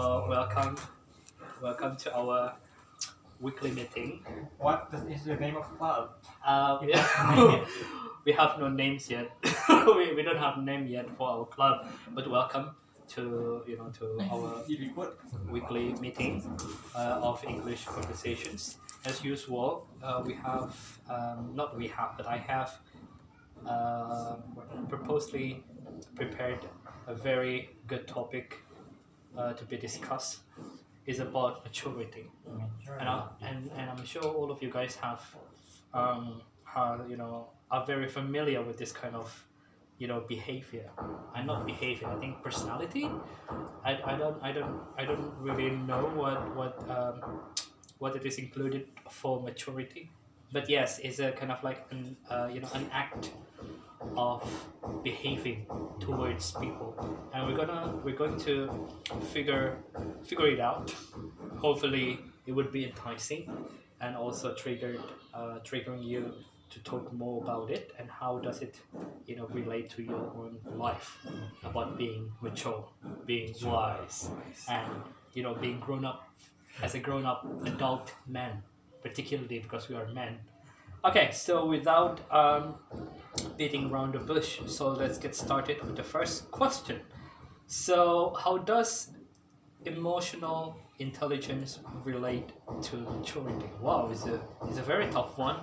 Welcome to our weekly meeting. Is the name of club? Yeah, we have no names yet. We don't have name yet for our club, but welcome to our weekly meeting of English conversations. As usual, we have not we have, but I have purposely prepared a very good topic to be discussed. Is about maturity, and I'm sure all of you guys are very familiar with this kind of behavior. And not behavior, I think personality. I don't really know what it is included for maturity, but yes, it's a kind of like an act of behaving towards people, and we're going to figure it out. Hopefully it would be enticing and also triggering you to talk more about it, and how does it relate to your own life, about being mature, being wise, and being grown up as a grown up adult man, particularly because we are men. Okay, so without beating around the bush, so let's get started with the first question. So, how does emotional intelligence relate to maturity? Wow, is a very tough one.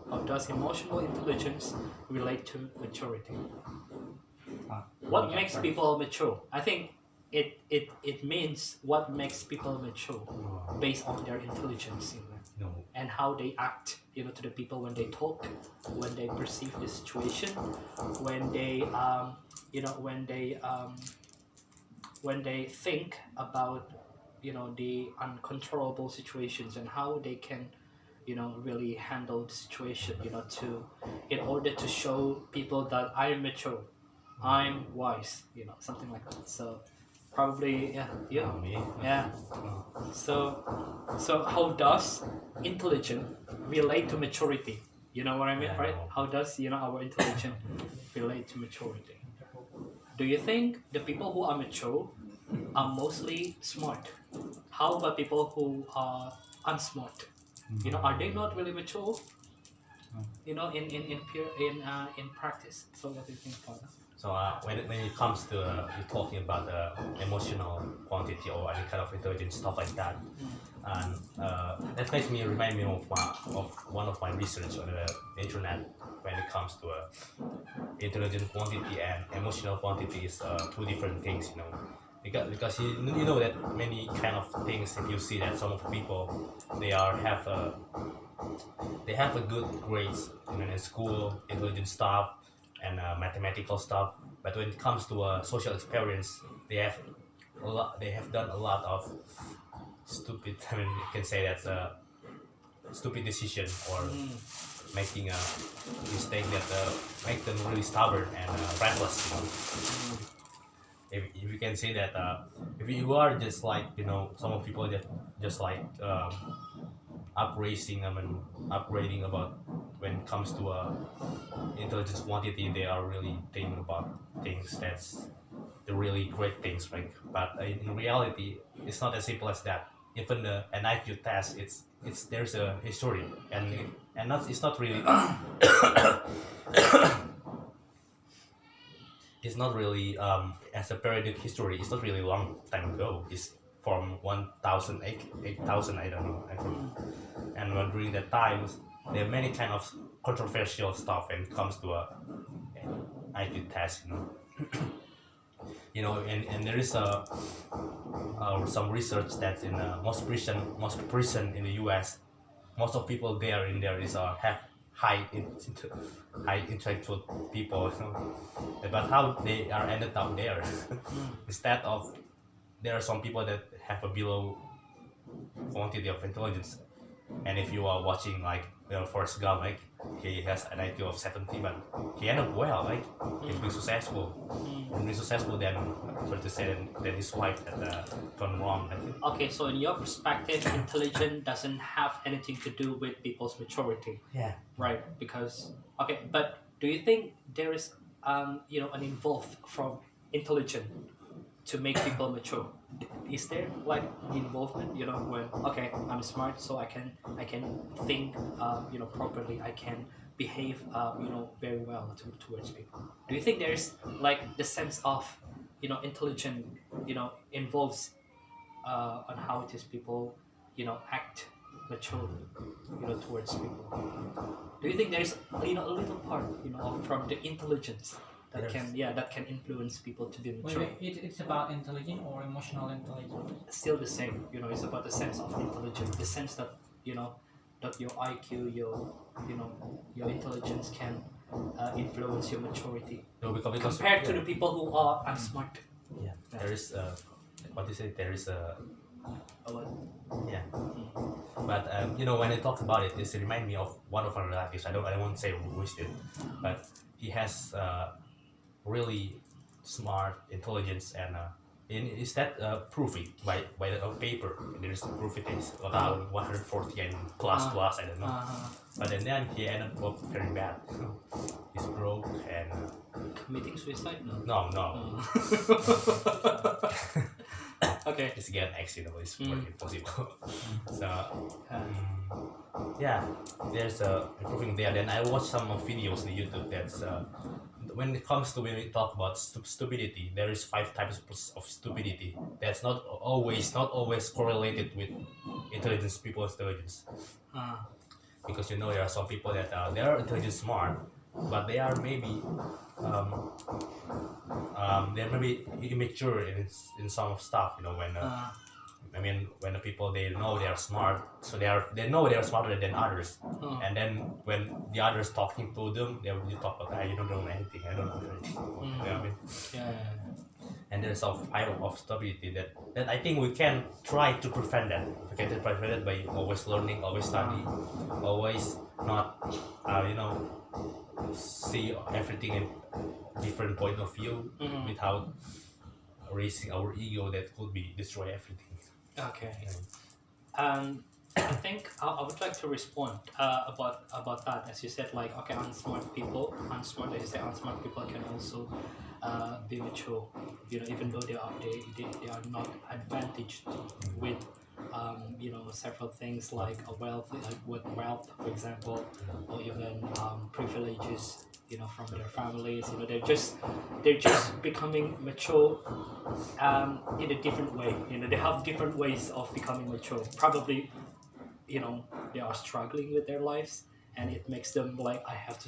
How does emotional intelligence relate to maturity? What makes people mature? I think it means what makes people mature based on their intelligence, No. and how they act, to the people when they talk, when they perceive the situation, when they when they think about the uncontrollable situations, and how they can really handle the situation, to in order to show people that I am mature, I'm wise, something like that. So probably, yeah, Me? yeah. So how does intelligence relate to maturity? You know what I mean, Yeah, I right? know. How does our intelligence relate to maturity? Do you think the people who are mature are mostly smart? How about people who are unsmart? Are they not really mature? In practice. So what do you think about that? So when it comes to you talking about the emotional quantity or any kind of intelligence stuff like that, and that makes me remind me of one of my research on the internet when it comes to intelligent quantity and emotional quantity is two different things, because you know that many kind of things. If you see that some of the people they have a good grades in school, intelligent stuff, and mathematical stuff. But when it comes to social experience, they have done a lot of stupid. I mean, you can say that's a stupid decision, or making a mistake that make them really stubborn and reckless. If you can say that, if you are just like some of people that just like upraising, upgrading about when it comes to intelligence quantity, they are really thinking about things that's the really great things, right? But in reality, it's not as simple as that. Even an IQ test, it's there's a history, and not it's not really it's not really as a periodic history. It's not really long time ago. It's from 1,000 8,000, I don't know. And during that time, there are many kind of controversial stuff when it comes to a IQ test. And there is some research that in most prison in the U.S., most of people there in there is have high intellectual people, but how they are ended up there instead of there are some people that have a below quantity of intelligence. And if you are watching like Forrest Gump, like he has an IQ of 70, but he ended up well, like he's been successful. And being successful, then so to say, then his wife had gone wrong. I think. Okay, so in your perspective, intelligence doesn't have anything to do with people's maturity, Yeah. right? Because but do you think there is an involved from intelligence to make people mature? Is there like involvement? You know, when okay, I'm smart, so I can think properly. I can behave very well towards people. Do you think there's like the sense of intelligent involves on how it is people act mature towards people? Do you think there's a little part from the intelligence that There's- can influence people to be Wait, mature? it's about intelligent or emotional intelligence? Still the same, it's about the sense of intelligence, the sense that that your IQ, your intelligence can influence your maturity No, because compared to yeah, the people who are unsmart. yeah, there is what you say. There is a What? yeah. But when I talk about it, this remind me of one of our relatives. I don't want to say who is it, but he has really smart intelligence and is that proofing by the paper? There is proof it is around 140 and plus I don't know. But then he ended up very bad. He's broke and Committing suicide? No. no. Okay. Just get an accident is more impossible. So yeah, there's improving there. Then I watched some videos on YouTube that's when it comes to when we talk about stupidity, there is 5 types of stupidity. That's not always correlated with intelligence, people's intelligence. Because there are some people that they are intelligent, smart, but they are maybe they're maybe immature in some stuff. When the people they know they are smart, so they know they are smarter than others, and then when the others talking to them, they will talk about, you don't know anything, I don't know anything. You know what I mean? Yeah. And there's a type of stability that I think we can try to prevent that. We can prevent it by always learning, always study, always not, see everything in different point of view without raising our ego that could be destroy everything. Okay. I think I would like to respond about that. As you said, like, okay, unsmart people can also be mature. Even though they are not advantaged with several things like a wealth, wealth, for example, or even privileges, from their families. They're just becoming mature in a different way. They have different ways of becoming mature. Probably, they are struggling with their lives, and it makes them like, I have to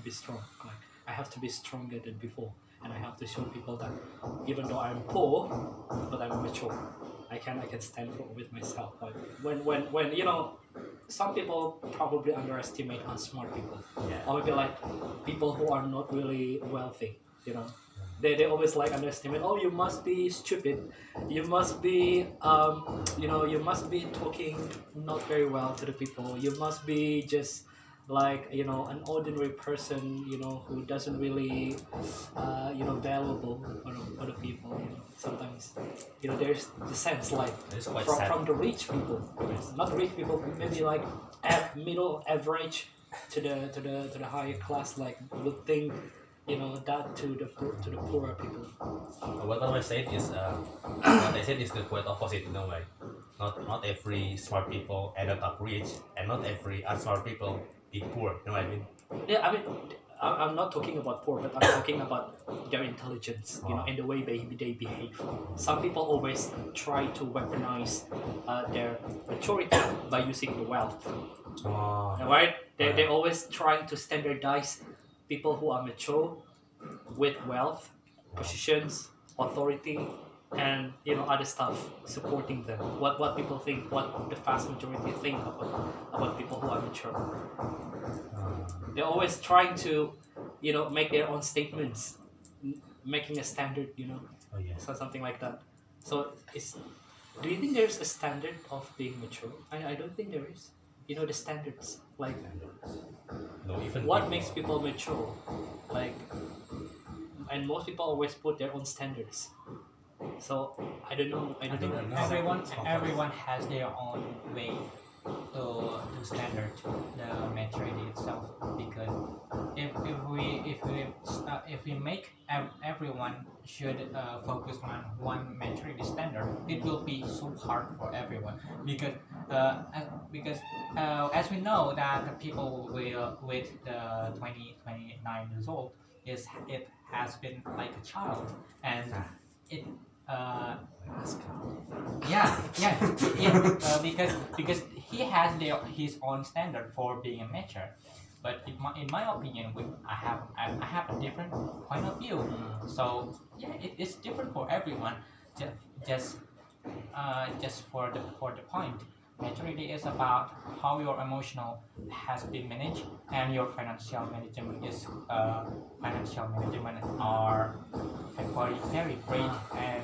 be strong. Like, I have to be stronger than before, and I have to show people that even though I'm poor, but I'm mature. I can stand for with myself. Like when some people probably underestimate unsmart people, or maybe like people who are not really wealthy. They always like underestimate. Oh, you must be stupid. You must be you must be talking not very well to the people. You must be just like an ordinary person who doesn't really valuable for other people. Sometimes there's the sense like It's quite from, sad. from the rich people, not rich people, maybe like middle average to the higher class, like would think that to the poorer people. What I said is what I said is the quite opposite in a way. Not every smart people ended up rich, and not every unsmart people be poor. You know what I mean? Yeah, I mean, I'm not talking about poor, but I'm talking about their intelligence, and the way they behave. Some people always try to weaponize their maturity by using the wealth, right? They're always trying to standardize people who are mature with wealth, positions, authority, and other stuff supporting them. What people think, what the vast majority think about people who are mature. They're always trying to, make their own statements, making a standard, Oh yeah. so something like that. So do you think there's a standard of being mature? I don't think there is. The standards, like No, even what people- makes people mature, like, and most people always put their own standards. So I don't know. I don't know. Everyone has their own way to standard the maturity itself, because if we make everyone should focus on one maturity standard, it will be so hard for everyone, because because as we know that the people will with the 29 years old is it has been like a child, and it yeah, because he has his own standard for being a mature. But in my opinion, I have a different point of view. So yeah, it's different for everyone. Just just just for the point, maturity is about how your emotional has been managed, and your financial management are very great, and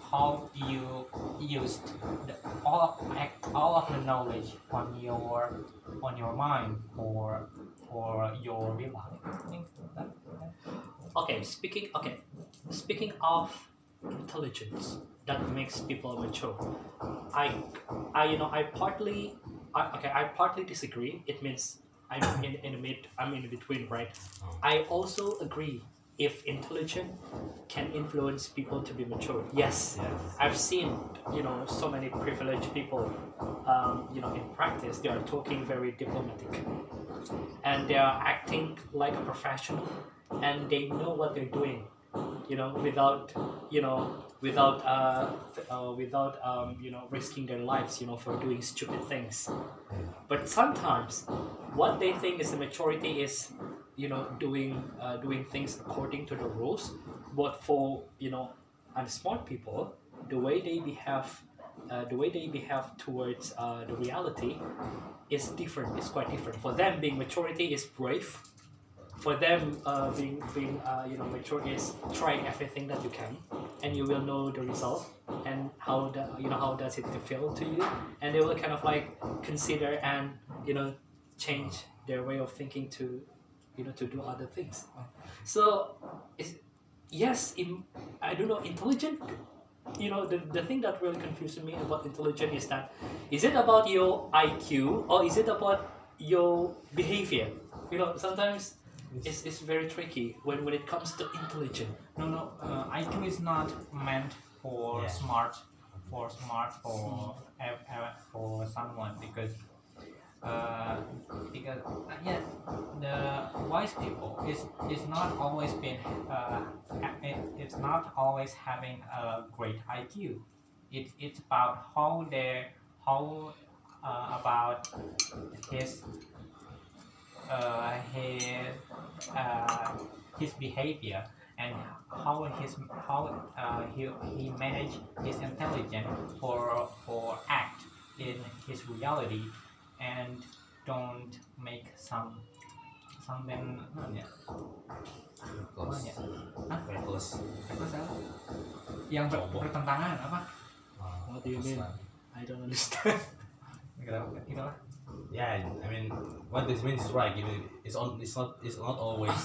how you used all of the knowledge on your mind for your real life. I think Okay, speaking of intelligence that makes people mature, I, I partly, I partly disagree. It means I'm in between, right? I also agree if intelligent can influence people to be mature. Yes, Yes. I've seen, so many privileged people, in practice, they are talking very diplomatic, and they are acting like a professional, and they know what they're doing, without, risking their lives, for doing stupid things. But sometimes what they think is the maturity is, doing things according to the rules. But for, unsmart people, the way they behave, towards the reality is different. It's quite different. For them, being maturity is brave. For them, being mature is trying everything that you can, and you will know the result, and how does it feel to you, and they will kind of like consider and change their way of thinking to to do other things. So it's, yes, I don't know, intelligent. The thing that really confuses me about intelligent is that, is it about your IQ or is it about your behavior? Sometimes it's very tricky when it comes to intelligent. no, IQ is not meant for Yeah. smart, for someone, because yeah, the wise people is not always been it's not always having a great IQ. It's about how about his uh, his his behavior, and how he manage his intelligence for act in his reality, and don't make something ya, Close. ya, Hah? Reckless. Reckless apa? Yang bertentangan apa? What do you mean? Like- I don't understand. Gitu lah. Yeah, I mean, what this means is right. It's not always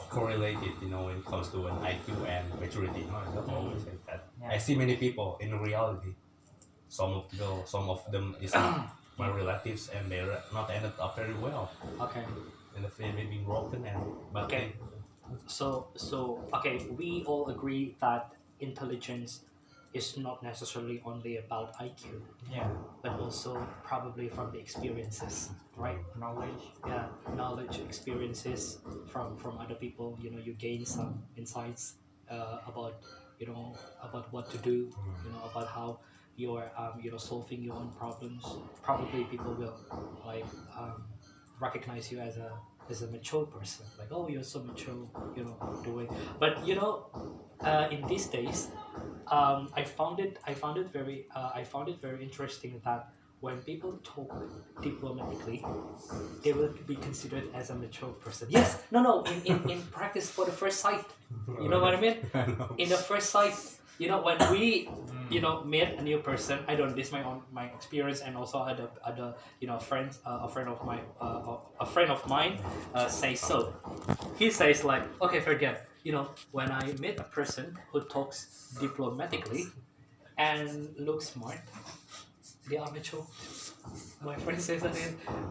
correlated. When it comes to an IQ and maturity. No, it's not always like that. Yeah. I see many people in reality. Some of them is my relatives, and they're not ended up very well. Okay. And the family being broken, but Okay. So okay, we all agree that intelligence is not necessarily only about IQ, Yeah, but also probably from the experiences, right? knowledge. Yeah, knowledge, experiences from other people. You gain some insights about about what to do. About how you're solving your own problems. Probably people will like recognize you as a mature person. Like, oh, you're so mature. Doing. But in these days, I found it very interesting that when people talk diplomatically, they will be considered as a mature person. Yes, no. In practice, for the first sight, you know what I mean? In the first sight, when we meet a new person, I don't. This is my experience, and also other friends. A friend of mine says so. He says like, okay, forget. When I meet a person who talks diplomatically and looks smart, they are mature. My friend says that.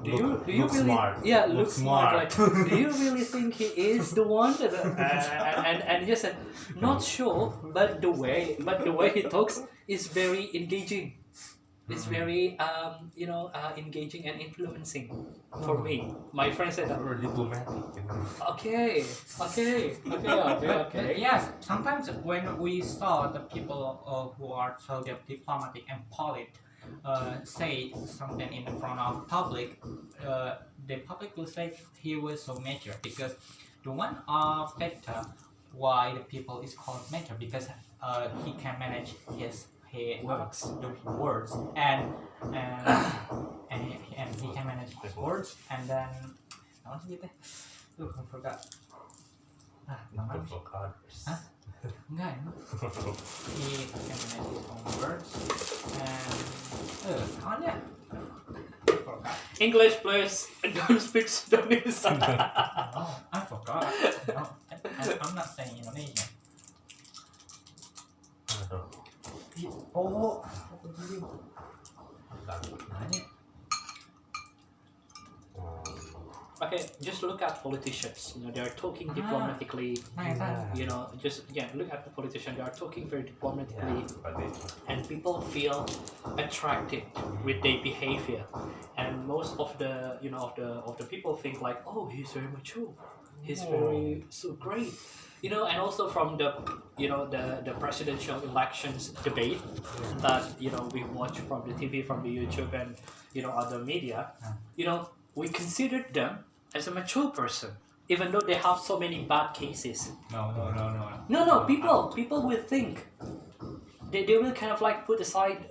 Do Look you really? smart. Yeah, Look look smart. Like, smart. do you really think he is the one? And he just said, not sure, but the way he talks is very engaging. It's very engaging and influencing for me. My friend said that. You're diplomatic. Okay. But yes, sometimes when we saw the people who are so diplomatic and polite say something in front of public, the public will say he was so mature because the one factor why the people is called mature because he can manage his Words. the words and and he can manage his words and then I want to get there. I forgot. Namanya Hah? Enggak, emang. He can manage his own words and kawannya I forgot. English, please. Don't speak Sudanese. Oh, I forgot. No, I'm not saying Indonesian. Oh, namanya. Okay, just look at politicians. They are talking diplomatically. Look at the politicians. They are talking very diplomatically, and people feel attracted with their behavior. And most of the of the people think like, oh, he's very mature. He's very so great. And also from the the presidential elections debate that we watch from the TV, from the YouTube, and other media. We considered them as a mature person, even though they have so many bad cases. No. People will think they will kind of like put aside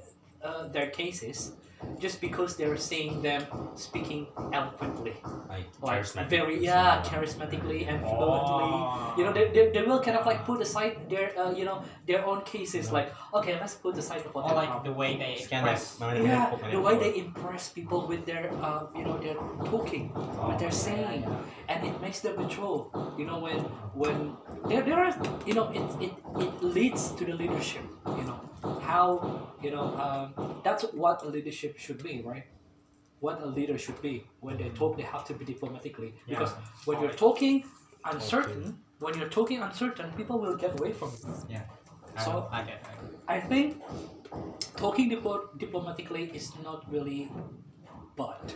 their cases just because they're seeing them speaking eloquently, like very charismatically and fluently. They will kind of like put aside their their own cases. Like, okay, let's put aside what Or like the way they express. the way they impress people with their their talking, what they're saying, and it makes them mature. When there are it leads to the leadership. How that's what a leadership should be, right? What a leader should be. When they talk, they have to be diplomatically, because when you're talking uncertain, people will get away from you. Yeah. So I think talking diplomatically is not really bad.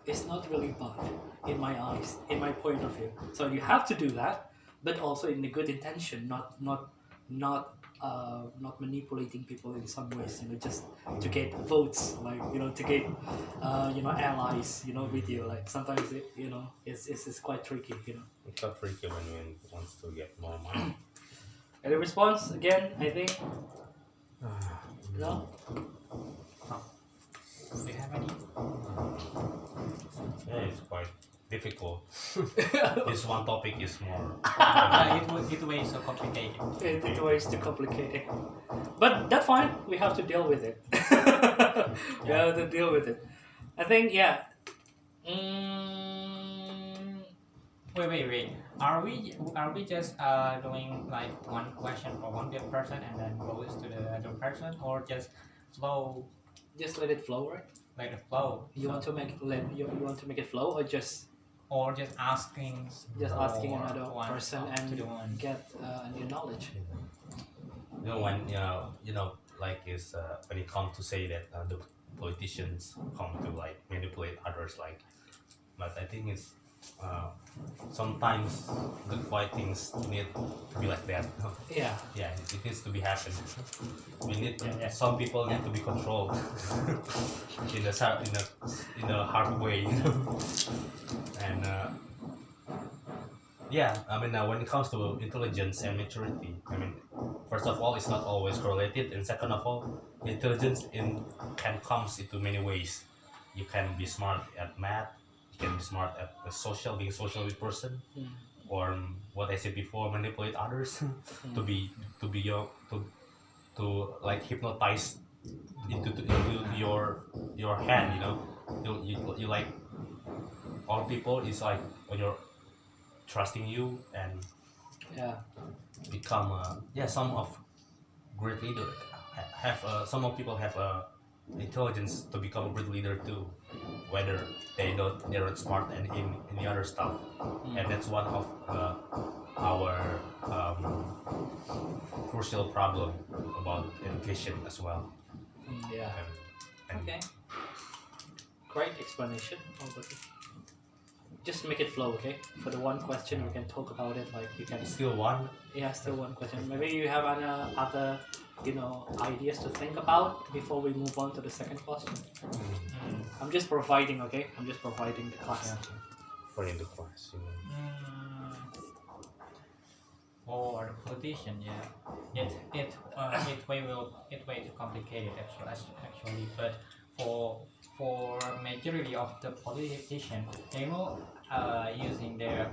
It's not really bad in my eyes, in my point of view. So you have to do that, but also in a good intention, not manipulating people in some ways, just to get votes, like to get allies, with you. Like sometimes it's quite tricky. It's not tricky when you wants to get more money. Any response again? I think no. Do you have any? Yeah, it's quite difficult. This one topic is more. It way so complicated. It ways too complicated, but that's fine. We have to deal with it. We have to deal with it. I think Wait. Are we just doing like one question for one person and then goes to the other person, or just flow? Just let it flow, right? Like the flow. You want to make it flow, or just asking another person and get new knowledge. Like is when it comes to say that the politicians come to like manipulate others, like, but I think it's sometimes the quiet things need to be like that. Yeah. Yeah, it needs to be happen. We need some people need to be controlled in a hard way, and when it comes to intelligence and maturity, first of all, it's not always correlated, and second of all, intelligence can comes into many ways. You can be smart at math. You can be smart at being social with person, or what I said before, manipulate others to like hypnotize into your hand. You like all people is like when you're trusting you and become some of great leader have some of people have intelligence to become a great leader too, whether they're not smart and in any other stuff, and that's one of our crucial problem about education as well. Yeah. And Okay. Great explanation. Just make it flow, okay? For the one question, we can talk about it. Like you can. still one. Yeah, still one question. Maybe you have other ideas to think about before we move on to the second question. I'm just providing, okay? I'm just providing the class. For in the class, For the politician, yeah, it way too complicated actually. But for majority of the politician, they will using their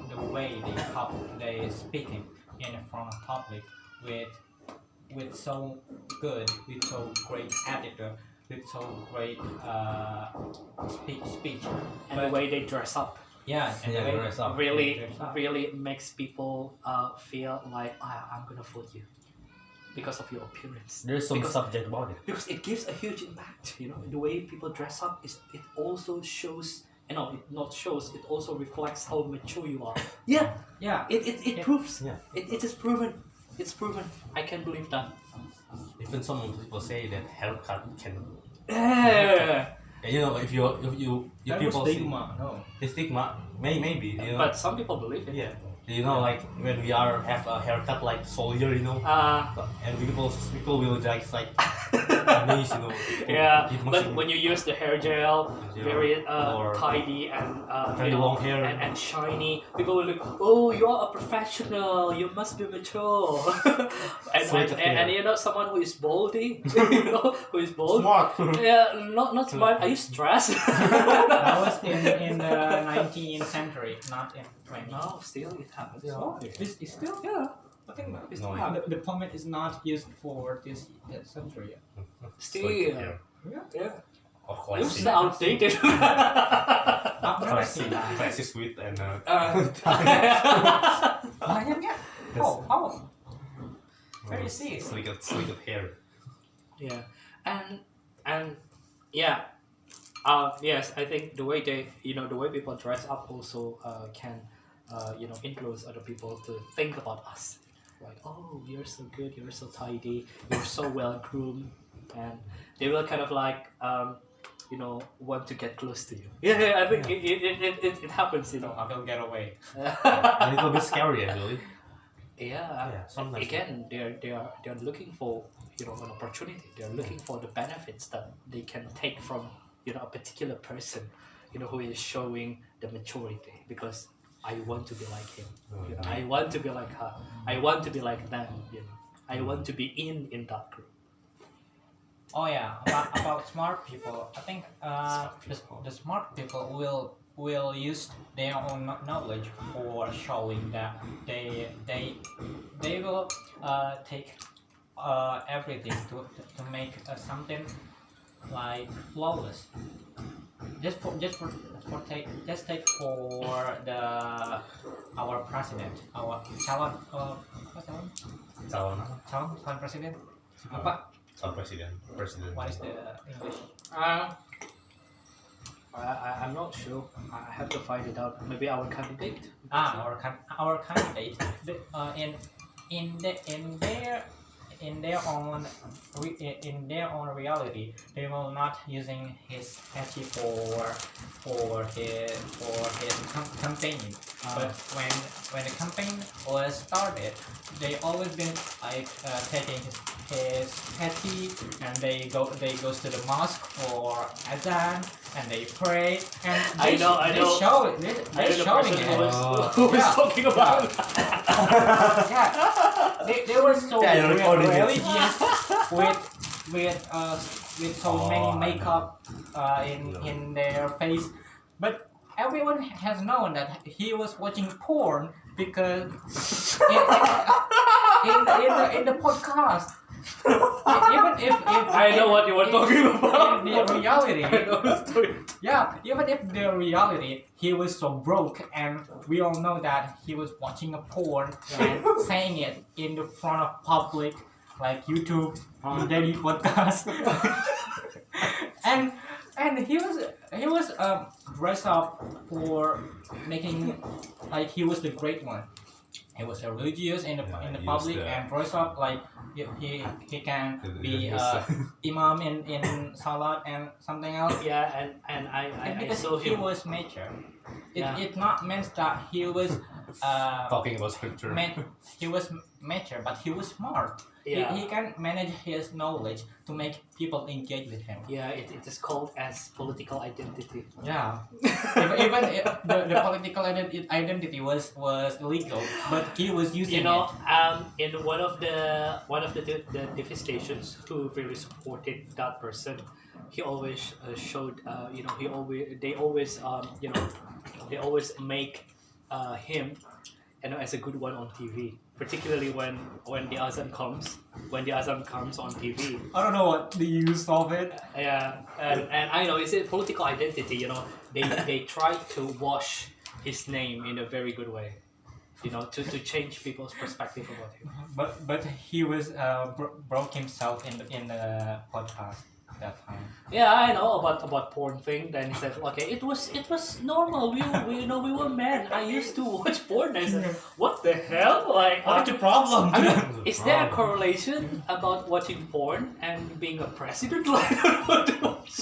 the way they speaking in front of public with so great attitude, with so great speech, And the way they dress up. yeah, and Yeah, the way dress up. Really makes people feel like I'm gonna vote you because of your appearance. There's some Because- subject about it. Because it gives a huge impact. The way people dress up it also shows. It not shows. It also reflects how mature you are. Yeah, yeah. it proves. Yeah. It is proven. It's proven. I can't believe that. Even some people say that haircut can. Yeah. If you That people was see stigma, no. the stigma, maybe But some people believe it. yeah. Like when we have a haircut like soldier, and people will just like amaze, Yeah, it must but be when you use the hair gel, very or tidy and very long hair. and shiny, people will look, oh, you are a professional, you must be mature. Sweet hair. Someone who is baldy, who is bald. smart. Yeah, not smart. Are you stressed? That was in the 19th century, not in 20th. No, still it happens. Oh, this is still. Yeah, I think it's No, not. The pomade is not used for this century. still. Yeah. Yeah. Oh, It's classic. outdated. I've never seen Classic, that. classic sweet and Banyak. Oh. Very serious. slick hair. Yeah, and yeah, yes, I think the way the way people dress up also can influence other people to think about us. Like, oh, you're so good, you're so tidy, you're so well groomed, and they will kind of like want to get close to you. Yeah, I think it happens. So I will get away. A little bit scary actually. Yeah, sometimes. again, they're looking for an opportunity. They're looking for the benefits that they can take from a particular person, who is showing the maturity. Because I want to be like him. I want to be like her. I want to be like them. I want to be in that group. Oh yeah, about smart people. I think the smart people will use their own knowledge for showing that they will take everything to make something like flawless. Just take for our president, our calon president. Apa? President. What is the English? I'm not sure. I have to find it out. Maybe our candidate. Our candidate. In their own reality, they will not using his petty for his campaign. But when the campaign was started, they always been like taking his petty, and they goes to the mosque for azan, and they pray, and I know. They show it. They're showing it. Who is talking about? Yeah, they were so religious with so many makeup in their face, but everyone has known that he was watching porn because in the podcast. Even if I know what you were talking about. In the reality, I know the story. yeah, even if the reality he was so broke, and we all know that he was watching a porn and saying it in the front of public, like YouTube, on daily podcast. and he was dressed up for making like he was the great one. He was a religious in the public and dressed up like he can be imam in salat and something else. Yeah, and I Because saw he him. was mature. Yeah. It not meant that he was Talking about scripture. he was mature, but he was smart. Yeah. He can manage his knowledge to make people engage with him. Yeah, it is called as political identity. Yeah, even the political identity was illegal, but he was using You know, it. in one of the TV stations who really supported that person, he always showed, they always they always make him, as a good one on TV, particularly when the Azan comes, on TV. I don't know what the use of it. Yeah, and I know it's a political identity. They try to wash his name in a very good way, to change people's perspective about him. But he was broke himself in the podcast that time. Yeah, I know about porn thing. Then he said, okay, it was normal. We were men. I used to watch porn. I said, what the hell? Like, What's the problem? I mean, is there a correlation about watching porn and being a president? Like, I don't want to watch.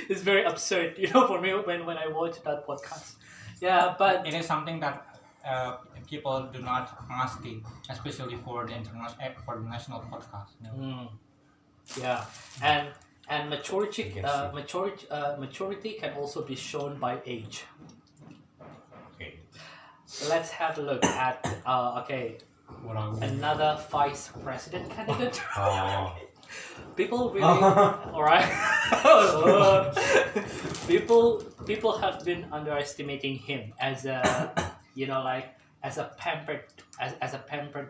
It's very absurd, for me when I watch that podcast. Yeah, but It is something that people do not ask it, especially for the national podcast. yeah, and maturity maturity can also be shown by age. Okay. Let's have a look at What are we? another vice president candidate. Oh. People really, all right. people have been underestimating him as a, as a pampered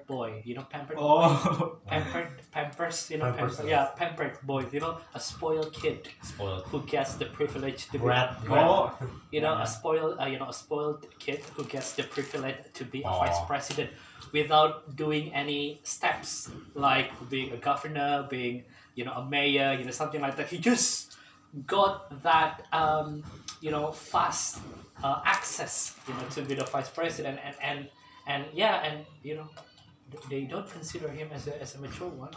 boy. Pampered. Oh. Pampers. Pampers, Pampered, yeah, pampered boy. A spoiled kid Spoiled. who gets the privilege to be. Brat. Oh. A spoiled kid who gets the privilege to be a Aw. vice president without doing any steps like being a governor, being a mayor, something like that. He just got that fast access, to be the vice president, and they don't consider him as a mature one,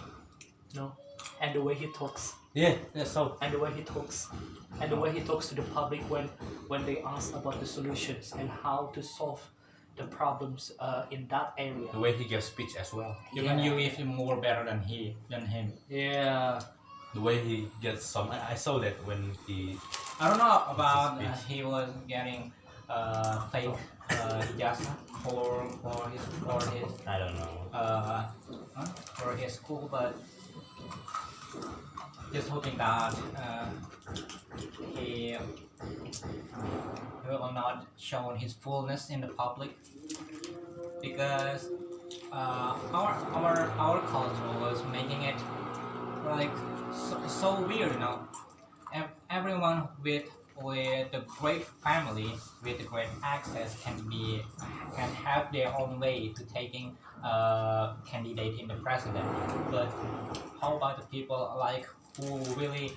no, and the way he talks. Yeah. So. And the way he talks, to the public when they ask about the solutions and how to solve the problems in that area. The way he gives speech as well. Even you live more better than him. Yeah. The way he gets some. I saw that when he. I don't know about Speech. he was getting fake ijazah for his I don't know. for his school, but just hoping that he will not show his fullness in the public, because our culture was making it like so weird, Everyone with a great family, with a great access, can have their own way to taking candidate in the president. But how about the people like who really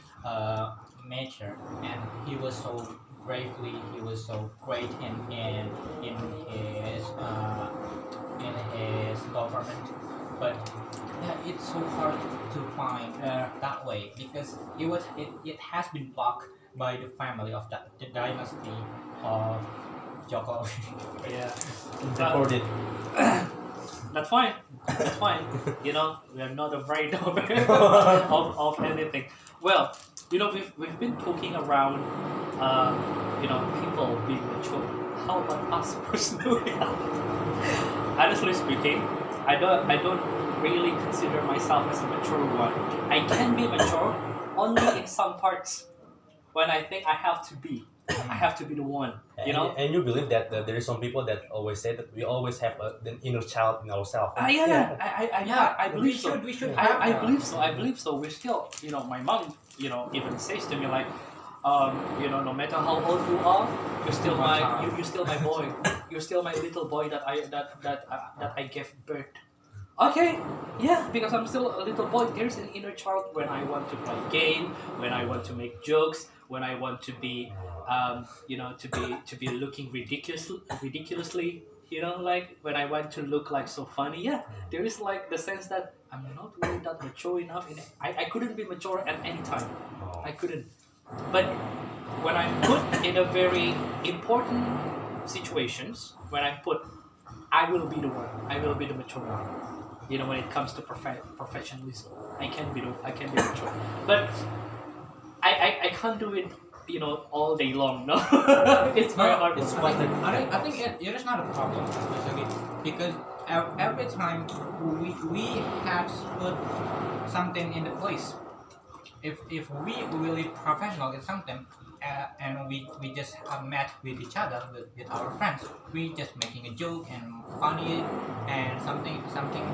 mature, and he was so he was so great in his government, but yeah, it's so hard to find that way, because it has been blocked by the family of the dynasty of Joko. Yeah. Recorded. That's fine. We are not afraid of anything. Well, we've been talking around, people being mature. How about us personally? Honestly speaking, I don't really consider myself as a mature one. I can be mature only in some parts when I think I have to be. I have to be the one, And you believe that there is some people that always say that we always have an inner child in ourselves. I believe so. We should. I believe so. We're still, my mom, even says to me like, no matter how old you are, you're still you're still my boy. You're still my little boy that I gave birth Okay, yeah, because I'm still a little boy. There's an inner child when I want to play game, when I want to make jokes, when I want to be, to be looking ridiculously, like when I want to look like so funny. Yeah, there is like the sense that I'm not really that mature enough. I couldn't be mature at any time. I couldn't. But when I'm put in a very important situations, when I'm put, I will be the one. I will be the mature one. When it comes to professionalism, I can be mature, but I can't do it. All day long. No, it's very hard. It's I quite think, a- I think it is not a problem, especially because every time we have put something in the place. If we really professional in something, and we just have met with each other with our friends, we just making a joke and funny and something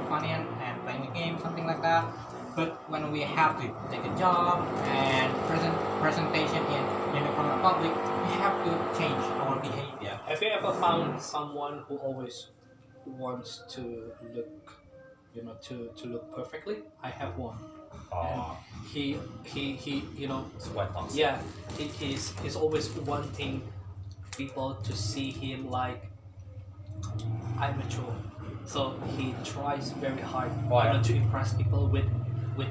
funny and playing a game, something like that. But when we have to take a job and presentation in front of the public, we have to change our behavior. Have you ever found someone who always wants to look, to look perfectly? I have one. And Oh, he it's quite toxic. yeah, he's always wanting people to see him like I'm mature. So he tries very hard, Why? to impress people with with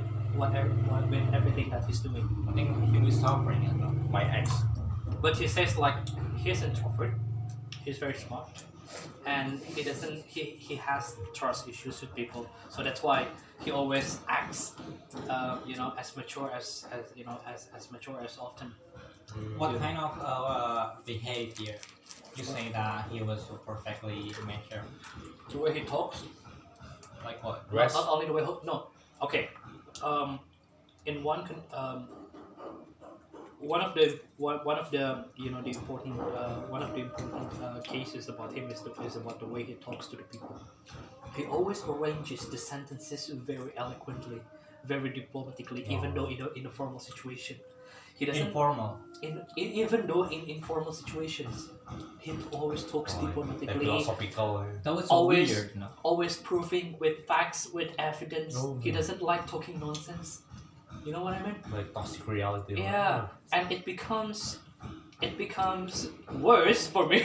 everything that he's doing. I think he was suffering as well. My ex. But he says like he's introvert, he's very smart, and he doesn't he has trust issues with people. So that's why he always acts, as mature as mature as often. What Yeah. kind of behavior you say that he was so perfectly mature? The way he talks, Like what? Dress. not only the way no, okay, in one of the the important one of the important cases about him is about the way he talks to the people. He always arranges the sentences very eloquently, very diplomatically, even though in a formal situation. He doesn't. Informal. Even though in informal situations, he always talks Like diplomatically, philosophical. That was so always weird, no? always proving with facts, with evidence. Oh, He no. doesn't like talking nonsense. You know what I mean? Like toxic reality. Yeah, and it becomes worse for me.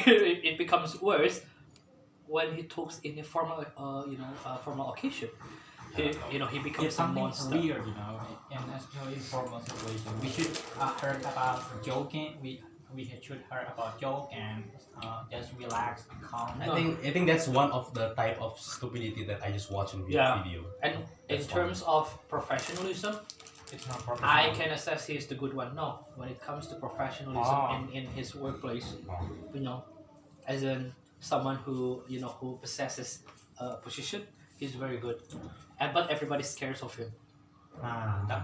It becomes worse when he talks in a formal formal occasion. He becomes It's a something monster. weird, in a informal situation. We should heard about joking. We should heard about joke and just relax and calm. I think that's one of the type of stupidity that I just watched in Yeah. video. And in That's terms of professionalism, It's not professional. I can assess he's the good one. No, when it comes to professionalism Ah. in his workplace, Oh. as in someone who who possesses a position, he's very good. But everybody scares of him.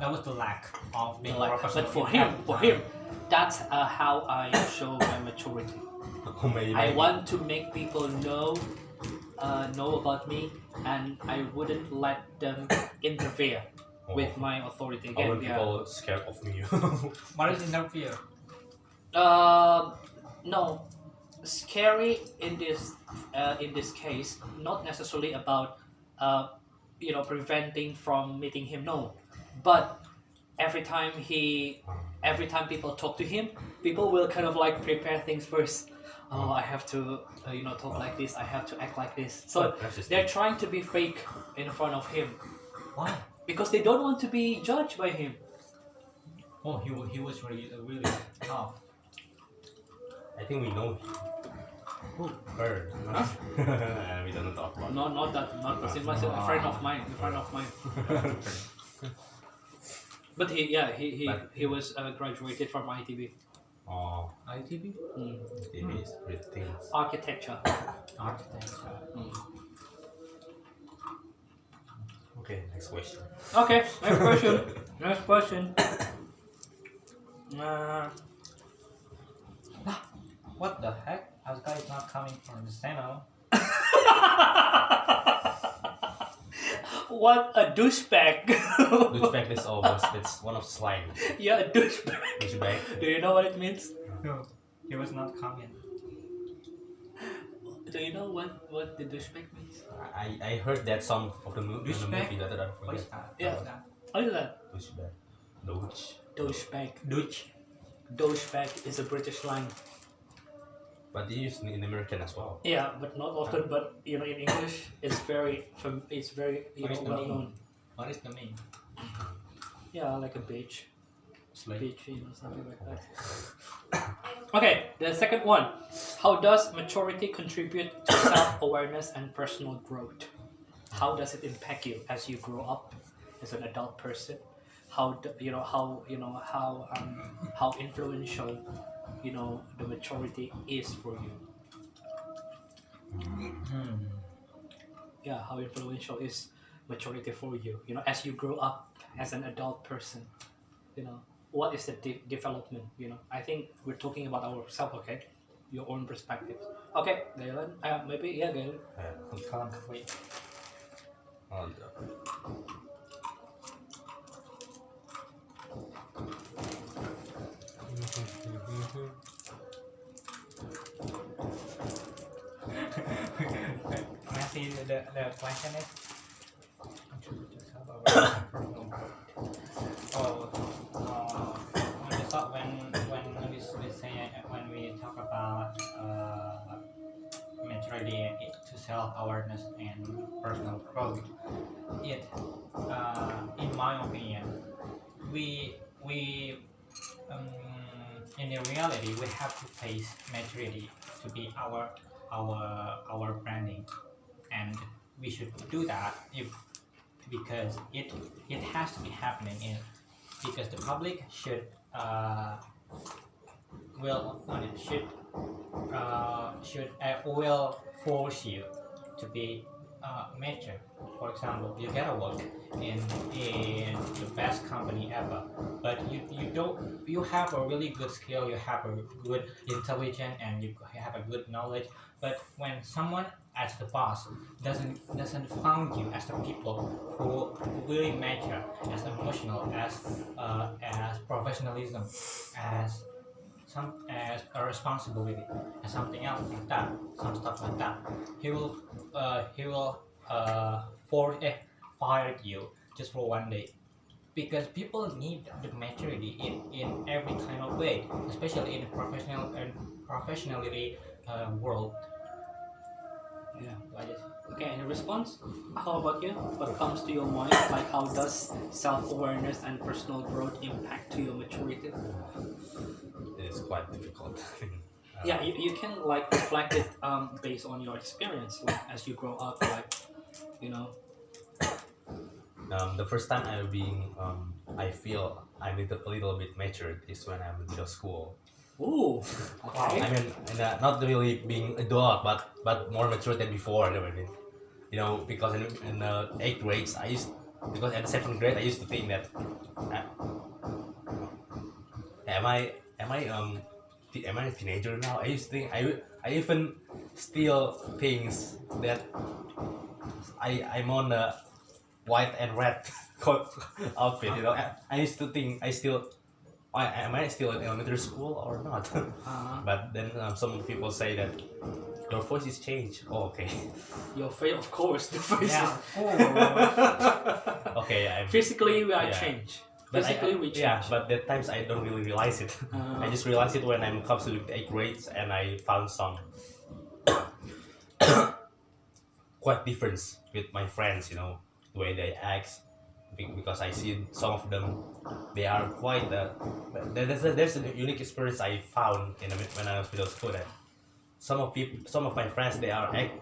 That was the lack of being Like, professional. but for in him, that. that's how I show my maturity. I want to make people know about me, and I wouldn't let them interfere with my authority. I Again, want yeah. people scared of me. What is interfere? No, scary in this case, not necessarily about preventing from meeting him. No, but every time people talk to him, people will kind of like prepare things first. Oh, I have to talk like this. I have to act like this. So they're trying to be fake in front of him Why? because they don't want to be judged by him. Oh, he was really tough. I think we know Who? her. We don't talk about. Not that person, but a friend of mine. But he was graduated from ITB. Oh, ITB? it is great things. Architecture. Architecture. Okay, next question. Okay, next question. What the heck? Our guy is not coming from the channel. What a douchebag. Douchebag is almost it's one of slang. Yeah, a douchebag. Douchebag. Do you know what it means? No, he was not coming. Do you know what the douchebag means? I heard that song of the movie. Douchebag? That I What is forget. that? Yeah. What is that? What is that? Douchebag. Douche. Douchebag. Douche. Douchebag is a British line. But they use it in American as well. Yeah, but not often. But in English, it's very What is the well meaning? known. What is the meaning? Yeah, like a bitch, Slave. something like that. Okay, the second one. How does maturity contribute to self-awareness and personal growth? How does it impact you as you grow up as an adult person? How influential the maturity is for you? Yeah, how influential is maturity for you? As you grow up as an adult person, what is the development? I think we're talking about ourselves, okay? Your own perspectives. Okay, Galen. Maybe Galen. Can't wait. Maybe the question is. Oh, when we talk about maturity to self-awareness and personal growth, it in my opinion, we in the reality we have to face maturity to be our branding, and we should do that because it has to be happening because the public should will force you to be mature. For example, you get a work in the best company ever, but you have a really good skill, you have a good intelligence, and you have a good knowledge. But when someone as the boss doesn't found you as the people who really mature, as emotional, as professionalism, as a responsibility, as something else like that, some stuff like that, he will fire you just for one day, because people need the maturity in every kind of way, especially in the professionality world. Yeah. I just Okay, in response, how about you? What comes to your mind? Like, how does self-awareness and personal growth impact to your maturity? It's quite difficult. Yeah, you can reflect it based on your experience, like as you grow up, The first time I feel I'm a little bit matured is when I'm in middle school. Ooh, okay. I mean, not really being adult, but more mature than before. Because in the 8th grades, because at the 7th grade I used to think that, am I a teenager now? I used to think I even still thinks that I'm on a white and red outfit. I used to think am I still in elementary school or not? But then some people say that your voice is changed. Oh, okay. Your face, of course, the face. yeah. Okay. Physically, we are Yeah. changed. But Physically, we change. yeah, but at times I don't really realize it. I just realize it when I comes to the 8th grades and I found some quite difference with my friends. The way they act, because I see some of them, they are quite. There's a unique experience I found when I was middle school, that some of my friends, they are act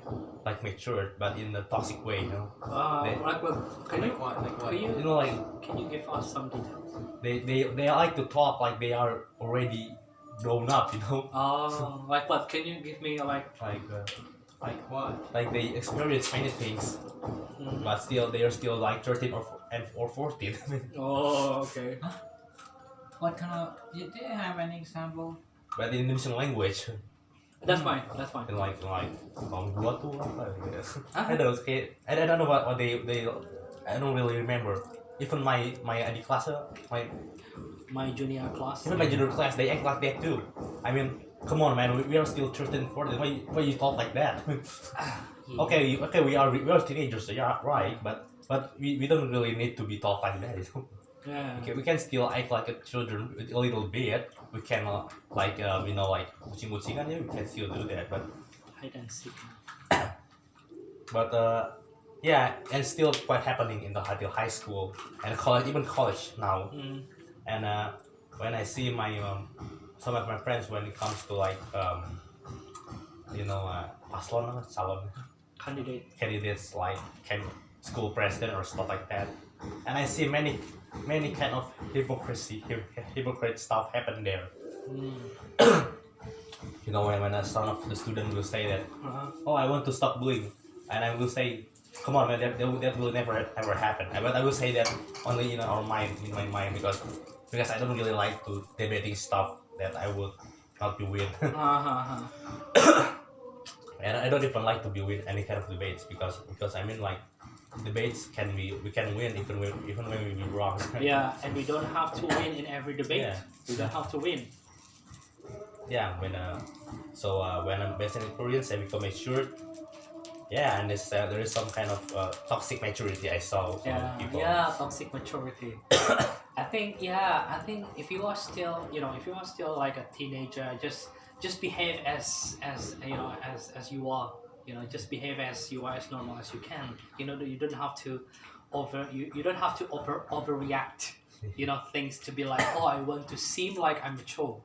like mature, but in a toxic way. Like what? Can you? Like what? Like what? Can you? Like Can you give us some details? they like to talk like they are already grown up. Like what? Can you give me Like Like what? like they experience many things, but still they are still like 13 or 14. Oh, okay. What kind of? Do you have any example? But in Indonesian language, That's fine. That's fine. and like kaum gua tuh apa gitu. Huh? I don't know, I don't know what they I don't really remember. Even my adik class, My junior class. even my junior class, they act like that too. I mean, come on, man, we are still 13, 14. Why you talk like that? Yeah. Okay, we are teenagers, yeah, right. But we don't really need to be taught like that. Yeah. Okay, we can still act like a children a little bit. We can like like kucing-kucingan, yeah, we can still do that. Hide and seek. But yeah, and still quite happening in the until high school and college, even college now. Mm. And when I see my some of my friends when it comes to like paslon, calon Candidate. candidates like school president or stuff like that, and I see many kind of hypocrite stuff happen there. Mm. When a son of the student will say that, Uh-huh. oh, I want to stop bullying, and I will say, come on, man, that will never ever happen. But I will say that only in my mind, because I don't really like to debating stuff that I would not be with. Uh-huh. And I don't even like to be with any kind of debates because I mean, like, debates we can win even when we be wrong. Yeah, and we don't have to win in every debate. Yeah. We don't have to win. Yeah, when I'm based in Koreans, I become mature. Yeah, and there is some kind of toxic maturity I saw from people. Yeah, toxic maturity. I think if you are still like a teenager, just behave as you are. Just behave as you are, as normal as you can. You don't have to you don't have to overreact. Things to be like, oh, I want to seem like I'm mature.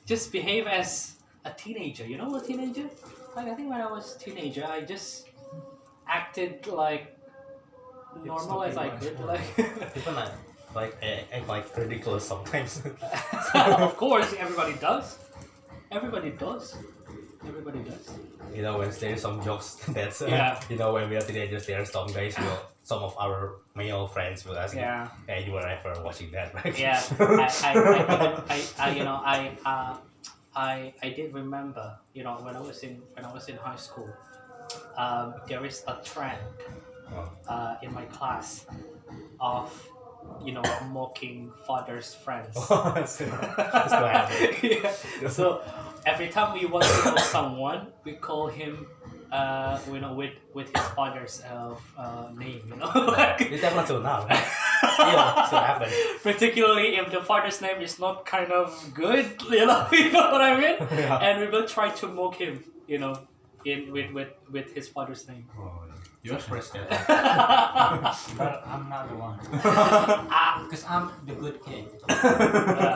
Just behave as a teenager. A teenager? Like, I think when I was a teenager, I just acted like normal as I could. Like, Even I act like ridiculous sometimes. of course, everybody does. Everybody does. When there's some jokes that's Yeah. when we are teenagers, there are some of our male friends will ask, Yeah. hey, you were ever watching that, right? Yeah. I did remember. When I was in high school, there is a trend in my class of mocking father's friends. Still happening. Yeah. So every time we want to know someone, we call him with his father's name. Like, It's happening until now. Still happen. particularly if the father's name is not kind of good. You know what I mean? Yeah. And we will try to mock him. With his father's name. Oh, you express that. But I'm not the one. Because I'm the good kid.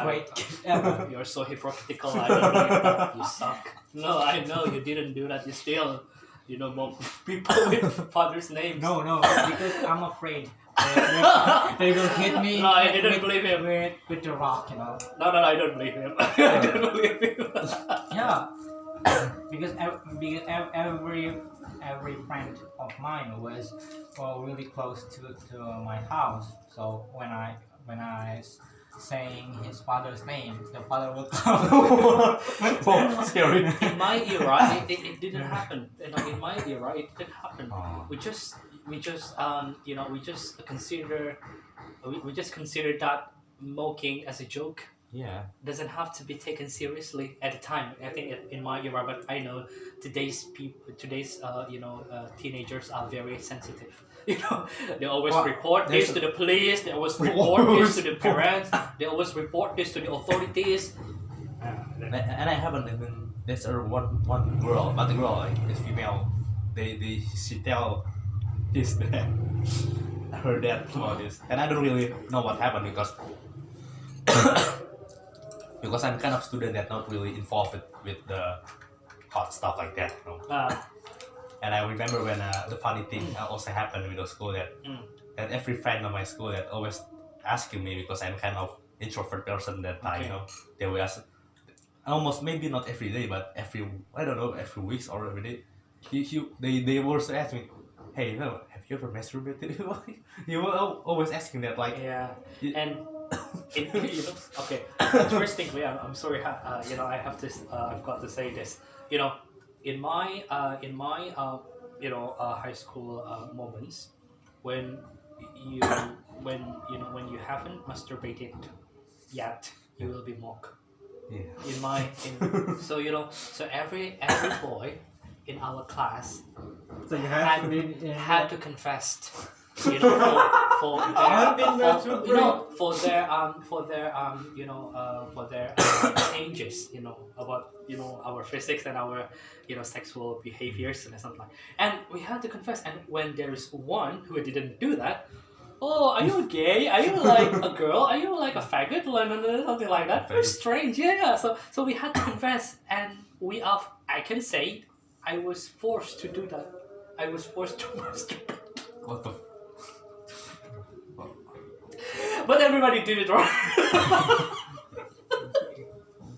Great kid ever. You're so hypocritical. I don't believe that. You suck. No, I know you didn't do that. You still, mock people with father's names. No, because I'm afraid they will hit me. No, I didn't believe him. With the rock, No, I don't believe him. I don't believe him. Yeah, because every friend of mine was really close to my house. So when I saying his father's name, the father will come. Scary. In my era, it didn't happen. In my era, it didn't happen. Oh. We just consider that mocking as a joke. Yeah. Doesn't have to be taken seriously at the time. I think in my era, but I know today's teenagers are very sensitive. They always Well, report this to the police. They always report this to the parents. They always report this to the authorities. And I haven't even. There's one girl, but the girl is female. She tell his dad, her dad about this, and I don't really know what happened because I'm kind of student that not really involved with the hot stuff like that. And I remember when the funny thing also happened with the school that every friend of my school that always asking me because I'm kind of introvert person that time. Okay. They will ask almost maybe not every day, but every week or every day. They always ask me, hey, have you ever masturbated? You will always asking that, like, Yeah, and okay. Interestingly, I'm sorry. I have to. I've got to say this. In my high school moments, when you haven't masturbated yet, you will be mocked. Yeah. So so every boy in our class So you have been had to confess, for have been their, for their changes, about our physics and our sexual behaviors and something like. And we had to confess. And when there's one who didn't do that, oh, are you gay? Are you like a girl? Are you like a faggot? Something like that. Very strange. Yeah. So we had to confess, and I can say, I was forced to do that. I was forced to masturbate. What the? But everybody did it wrong.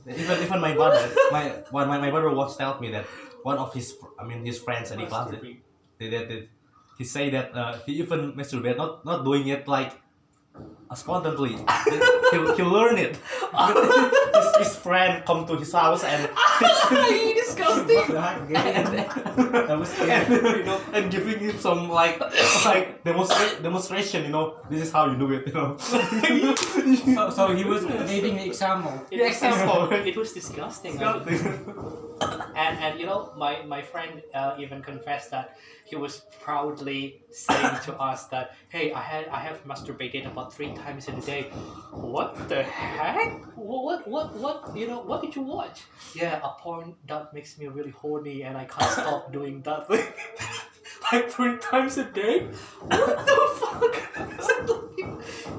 Even my brother, my brother once told me that one of his friends in the class he say that he even masturbate, not doing it like spontaneously. he learn it. his friend come to his house and Disgusting. That was and giving him some like demonstration. This is how you do it. so he was giving the example. It was disgusting. And my friend even confessed that he was proudly saying to us that, hey, I have masturbated about 3 times in a day. What the heck? What did you watch? Yeah, a porn that makes me really horny and I can't stop doing that thing. Like 3 times a day? What the fuck?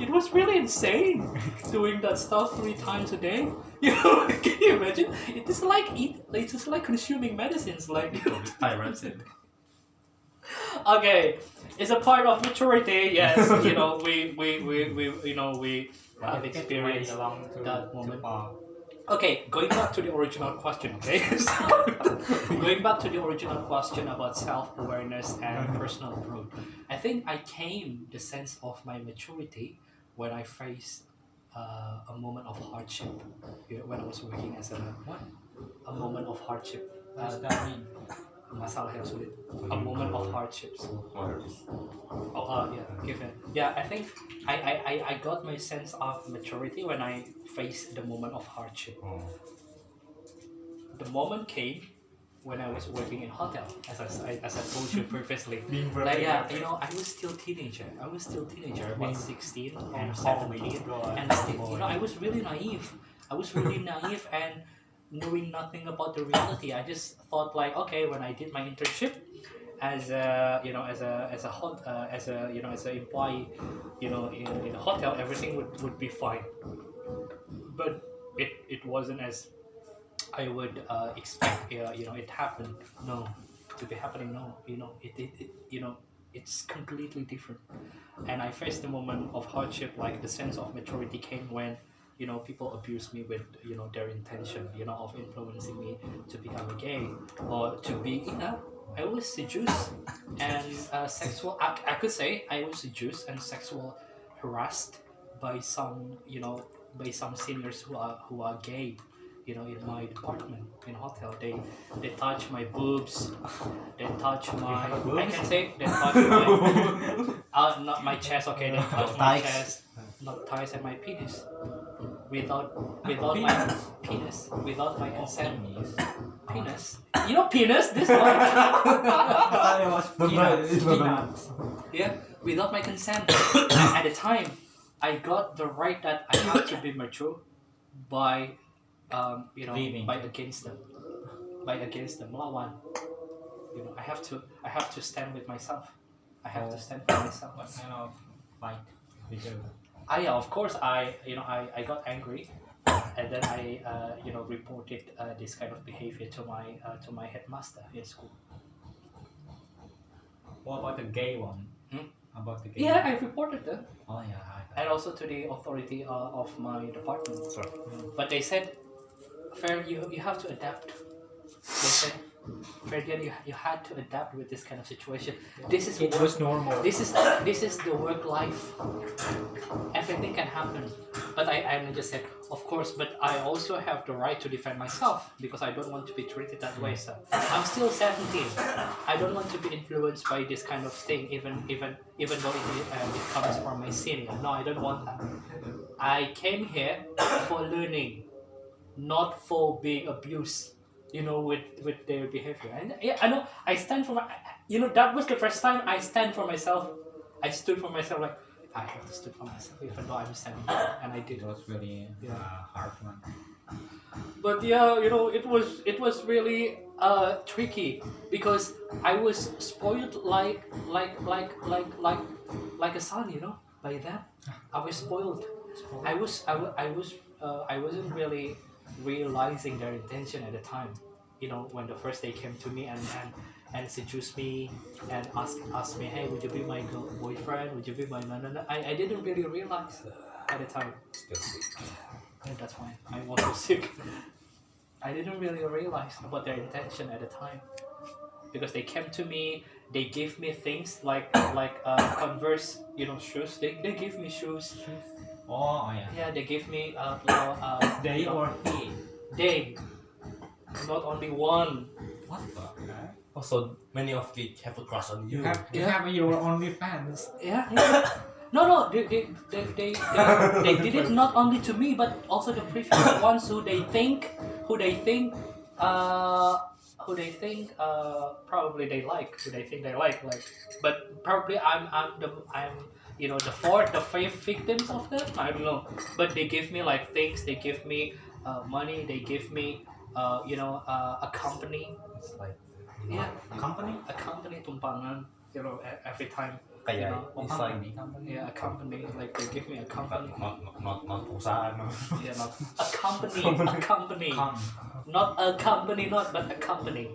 It was really insane doing that stuff 3 times a day. Can you imagine? It's just like consuming medicines, like Pirates. Okay, it's a part of maturity. Yes, we have experienced along to that moment. Paul. Okay, going back to the original question. Okay, going back to the original question about self-awareness and personal growth. I think I came the sense of my maturity when I faced a moment of hardship. When I was working as a moment of hardship. What does that mean? Masalah yang sulit. A moment of hardships. I think I got my sense of maturity when I faced the moment of hardship. The moment came when I was working in hotel, as I told you previously. I was still teenager. About 16 or 17, and still, I was really naive. And knowing nothing about the reality. I just thought like, okay, when I did my internship as a employee, in a hotel, everything would be fine. But it wasn't as I would expect. It happened. No, to be happening. No, it's completely different. And I faced the moment of hardship. Like the sense of maturity came when people abuse me with their intention of influencing me to become a gay or to be I was seduced and sexual. I could say I was seduced and sexual harassed by some seniors who are gay. In my department in hotel, they touch my boobs, they touch my. I can say they touch my. Not my chest. Okay, they touch my chest, not thighs and my penis. Without my penis, without my consent. Penis. Penis. This one. It was peanuts. Yeah, without my consent. At the time, I got the right that I have to be mature by, Leaving. by against them, melawan. I have to stand with myself. I have to stand for myself. What kind of fight did you? Yeah, of course. I got angry, and then I reported this kind of behavior to my headmaster in school. What about the gay one? About the gay Yeah, one? I reported them, Oh yeah. and also to the authority of my department. But they said, "Fair, you have to adapt." They said, "Ferdian, you had to adapt with this kind of situation. This is It was normal. This is the work life. Everything can happen." But I just said, of course, but I also have the right to defend myself because I don't want to be treated that way. So I'm still 17. I don't want to be influenced by this kind of thing, even though it comes from my senior. No, I don't want that. I came here for learning. not for being abused, with their behavior. And yeah, I know I stand for my, that was the first time I stand for myself. I stood for myself, like I have to stand for myself, even though I'm standing here, and I did. It was really hard one. But yeah, it was really tricky because I was spoiled like a son, by them. I was spoiled. I wasn't really realizing their intention at the time. When the first they came to me and seduced me and asked me, hey, would you be my boyfriend? Would you be my man? I didn't really realize at the time. Still sick. Yeah, that's fine. I'm also sick. I didn't really realize about their intention at the time, because they came to me. They gave me things like Converse, shoes. They gave me shoes. Oh yeah. Yeah, they gave me They or he? they, not only one. What the heck? Also, many of the have a crush on you. You have your only fans. Yeah. No, they did it not only to me, but also the previous ones who they think probably they like, but probably I'm the fifth victims of them. I don't know, but they give me like things. They give me money. They give me a company. It's like Yeah, Company? a company tumpangan. Every time. kayak it's like Company. Yeah, a company, like they give me a company. not perusahaan. Yeah, not a company, not a company, but a company.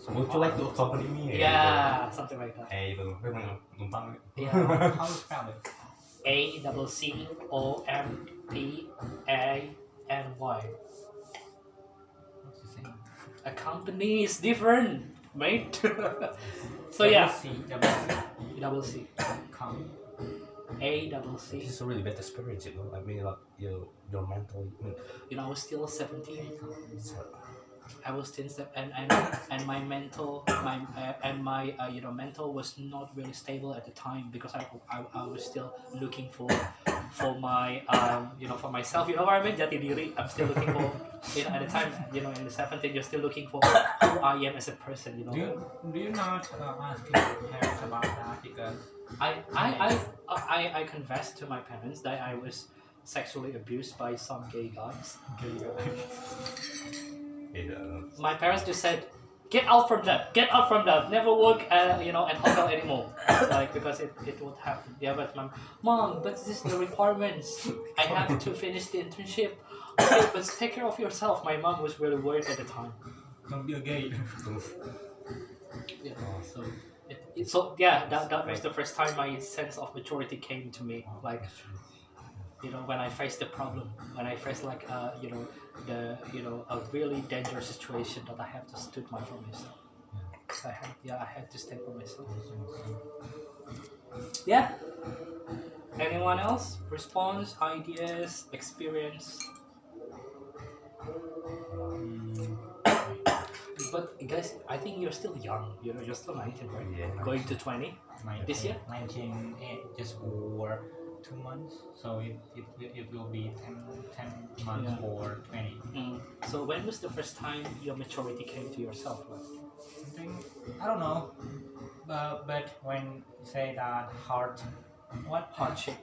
Would you like to accompany me? Yeah, something like that. Eh, itu memang numpang. Yeah, How you spell it? ACCOMPANY. What's the same? A company is different, mate. So yeah, C. double C, Com. ACC. This is a really bad experience, I mean, like your mental. I was still 17. It's I was still and my mental mental was not really stable at the time, because I was still looking for my for myself, what I mean, jati diri. I'm still looking for, at the time, in the 17, you're still looking for who I am as a person. Do you not ask your parents about that? Because I confessed to my parents that I was sexually abused by some gay guys. My parents just said, get out from that, never work at hotel anymore, like, because it would happen. Yeah, but mom, but this is the requirements. I have to finish the internship. Okay, but take care of yourself. My mom was really worried at the time. don't be a gay. Yeah, so that was the first time my sense of maturity came to me, like, when I faced the problem, when I faced like a really dangerous situation that I have to stood my for myself. I had to stand for myself. Yeah. Anyone else? Response, ideas, experience. But guys, I think you're still young. You're still 19, right? Yeah. Going to 20 this year. 19, just for 2 months, so it will be 10 months Yeah. or 20. So when was the first time your maturity came to yourself? Like? Something, I don't know, but when you say that hardship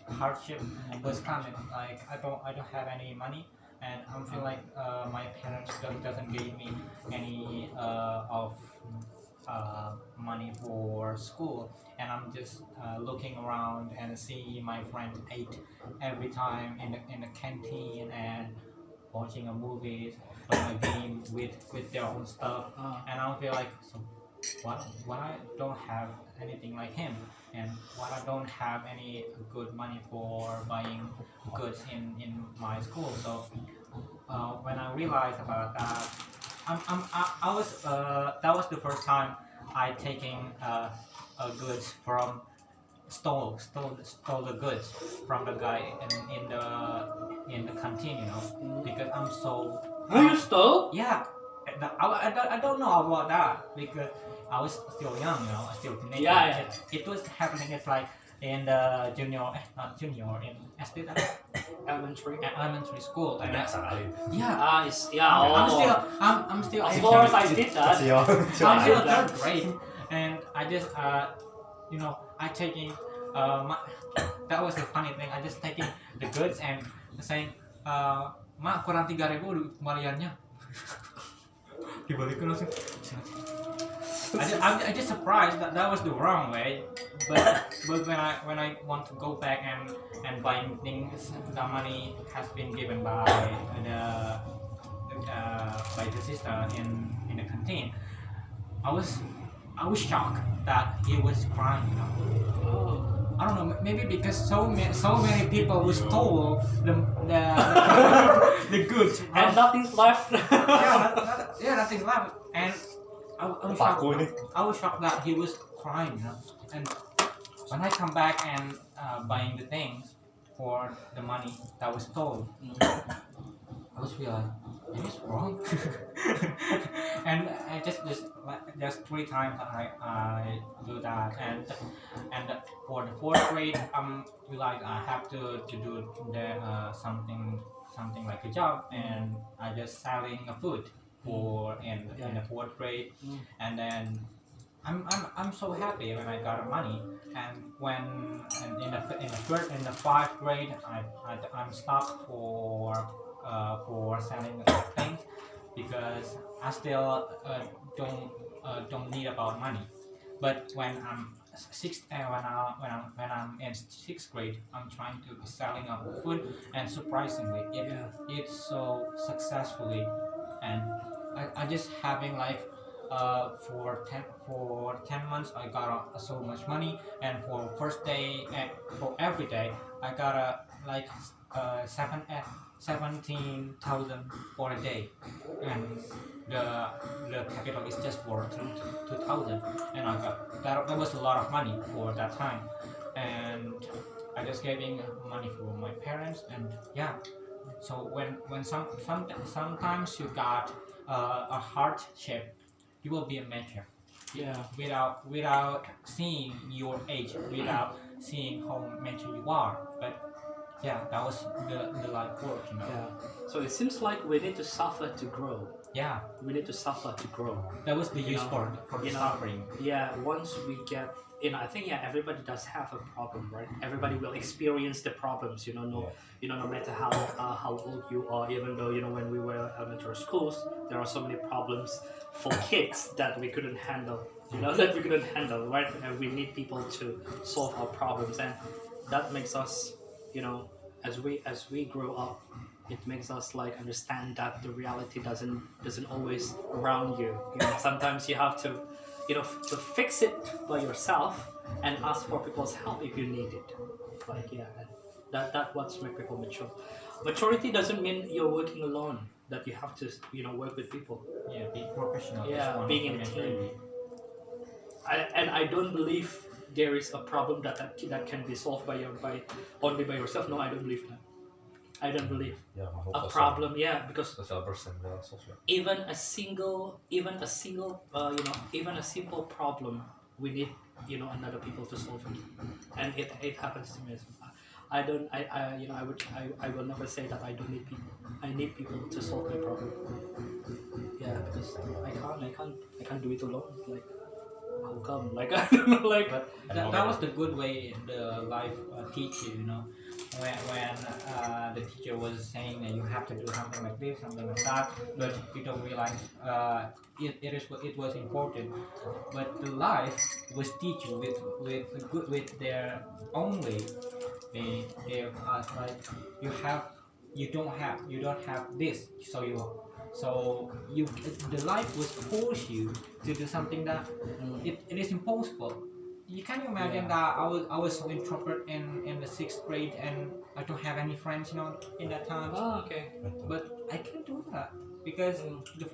was coming, like I don't have any money, and I feel like my parents doesn't give me any of money for school, and I'm just looking around and see my friends eat every time in the canteen and watching a movie, playing a game with their own stuff, and I feel like, so what I don't have anything like him, and what I don't have any good money for buying goods in my school. So when I realized about that, I was that was the first time I taking goods from stole the goods from the guy in the canteen, because I'm so. You stole? Yeah, I don't know about that, because I was still young, still teenager. Yeah. It was happening. It's like in the junior, not junior, in SD elementary school. And Banyak sekali. yeah, I'm still Of in course, third- I did that. I'm still I did third that. grade, and I just I taking that was the funny thing. I just taking the goods and saying, "Mak, kurang 3.000 kembaliannya." Dibalikin langsung. I'm just surprised that that was the wrong way, but when I want to go back and buying things, the money has been given by the sister in the canteen. I was shocked that he was crying. Oh. I don't know, maybe because so many people who stole the the goods And nothing's left. nothing left, and Paku ini. I was shocked that he was crying, and when I come back and buying the things for the money that was stolen, I was realizing it is wrong. And I just 3 times I do that, and for the 4th grade realized I have to do the something like a job, and I just selling a food for in the 4th grade, and then I'm so happy when I got money, and when in the 5th grade I'm stopped for selling things because I still don't need about money. But when I'm when I'm in 6th grade, I'm trying to be selling up food, and surprisingly, it's so successfully, and I just having like for 10 months I got so much money, and for first day and for every day I got like 17,000 for a day, and the capital is just for 2,000, and I got that was a lot of money for that time, and I just giving money for my parents, and so when sometimes you got a hardship, you will be a mentor. Without seeing your age, without seeing how mature you are, but that was the life work, So it seems like we need to suffer to grow. We need to suffer to grow. That was the use for the suffering. Once we get, I think everybody does have a problem, right? Everybody will experience the problems, no matter how old you are, even though when we were elementary schools, there are so many problems for kids that we couldn't handle, right? And we need people to solve our problems, and that makes us, as we grow up, it makes us like understand that the reality doesn't always around you. Sometimes you have to to fix it by yourself and ask for people's help if you need it. That what's make people mature. Maturity doesn't mean you're working alone, that you have to work with people. Be professional. Being in a team. I don't believe there is a problem that can be solved only by yourself. No, I don't believe that. I don't believe a problem. Because Social person, social. even a simple problem, we need another people to solve it, and it happens to me as well. I will never say that I don't need people. I need people to solve my problem. Because I can't do it alone. Like, how come? Like, I don't know. Like, but that was the good way the life teach you. When the teacher was saying that you have to do something like this, something like that, but you don't realize it was important. But the life was teach you with their own way. They like you don't have this, so the life was force you to do something that it is impossible. You can imagine that I was so introvert in the 6th grade, and I don't have any friends in that time. Okay. But I can do that because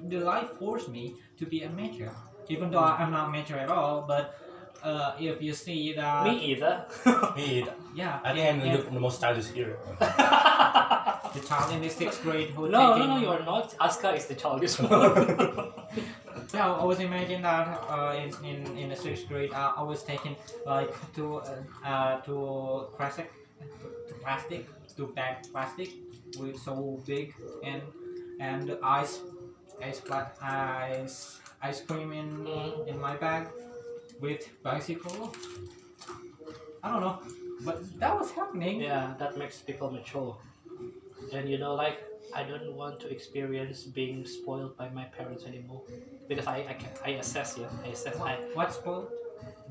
the life forced me to be a mature, even though I'm not mature at all. But if you see that Me either. I think I'm the most childish here. the child in the 6th grade who No, you are not. Aska is the childish one. I was imagining that in the sixth grade, I was taken like to plastic to bag plastic with so big and the ice cream in my bag with bicycle. I don't know, but that was happening. Yeah, that makes people mature. And you know, like I don't want to experience being spoiled by my parents anymore because I assess, yeah, I assess What's spoiled?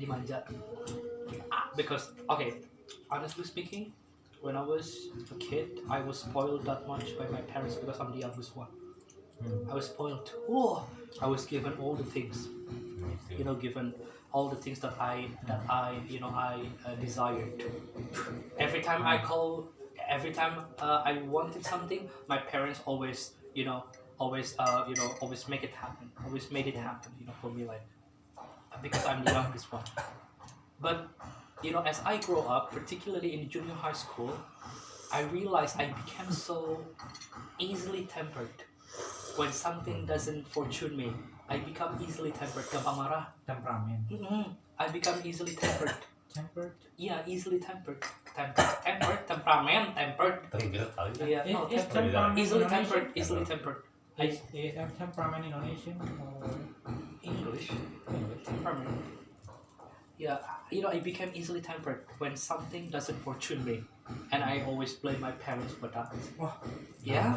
dimanja. Because okay, honestly speaking, when I was a kid, I was spoiled that much by my parents because I'm the youngest one. I was spoiled. Oh, I was given all the things. You know, given all the things that I desired. Every time I wanted something, my parents always always make it happen. Always made it happen. You know, for me, like because I'm the youngest one. But you know, as I grow up, particularly in junior high school, I realized I became so easily tempered. When something doesn't fortune me, I become easily tempered. Gampang marah. Temperament. I become easily tempered. Tempered. Yeah, easily tempered. Tempered, temperament, tempered. Trigger kali. Yeah, no, Is tempered. temperament Easily Indonesian? tempered. Easily tempered. Is temperament Indonesian or English. Temperament. Yeah, you know, I became easily tempered when something doesn't fortune me, and I always blame my parents for that. Wow. Yeah,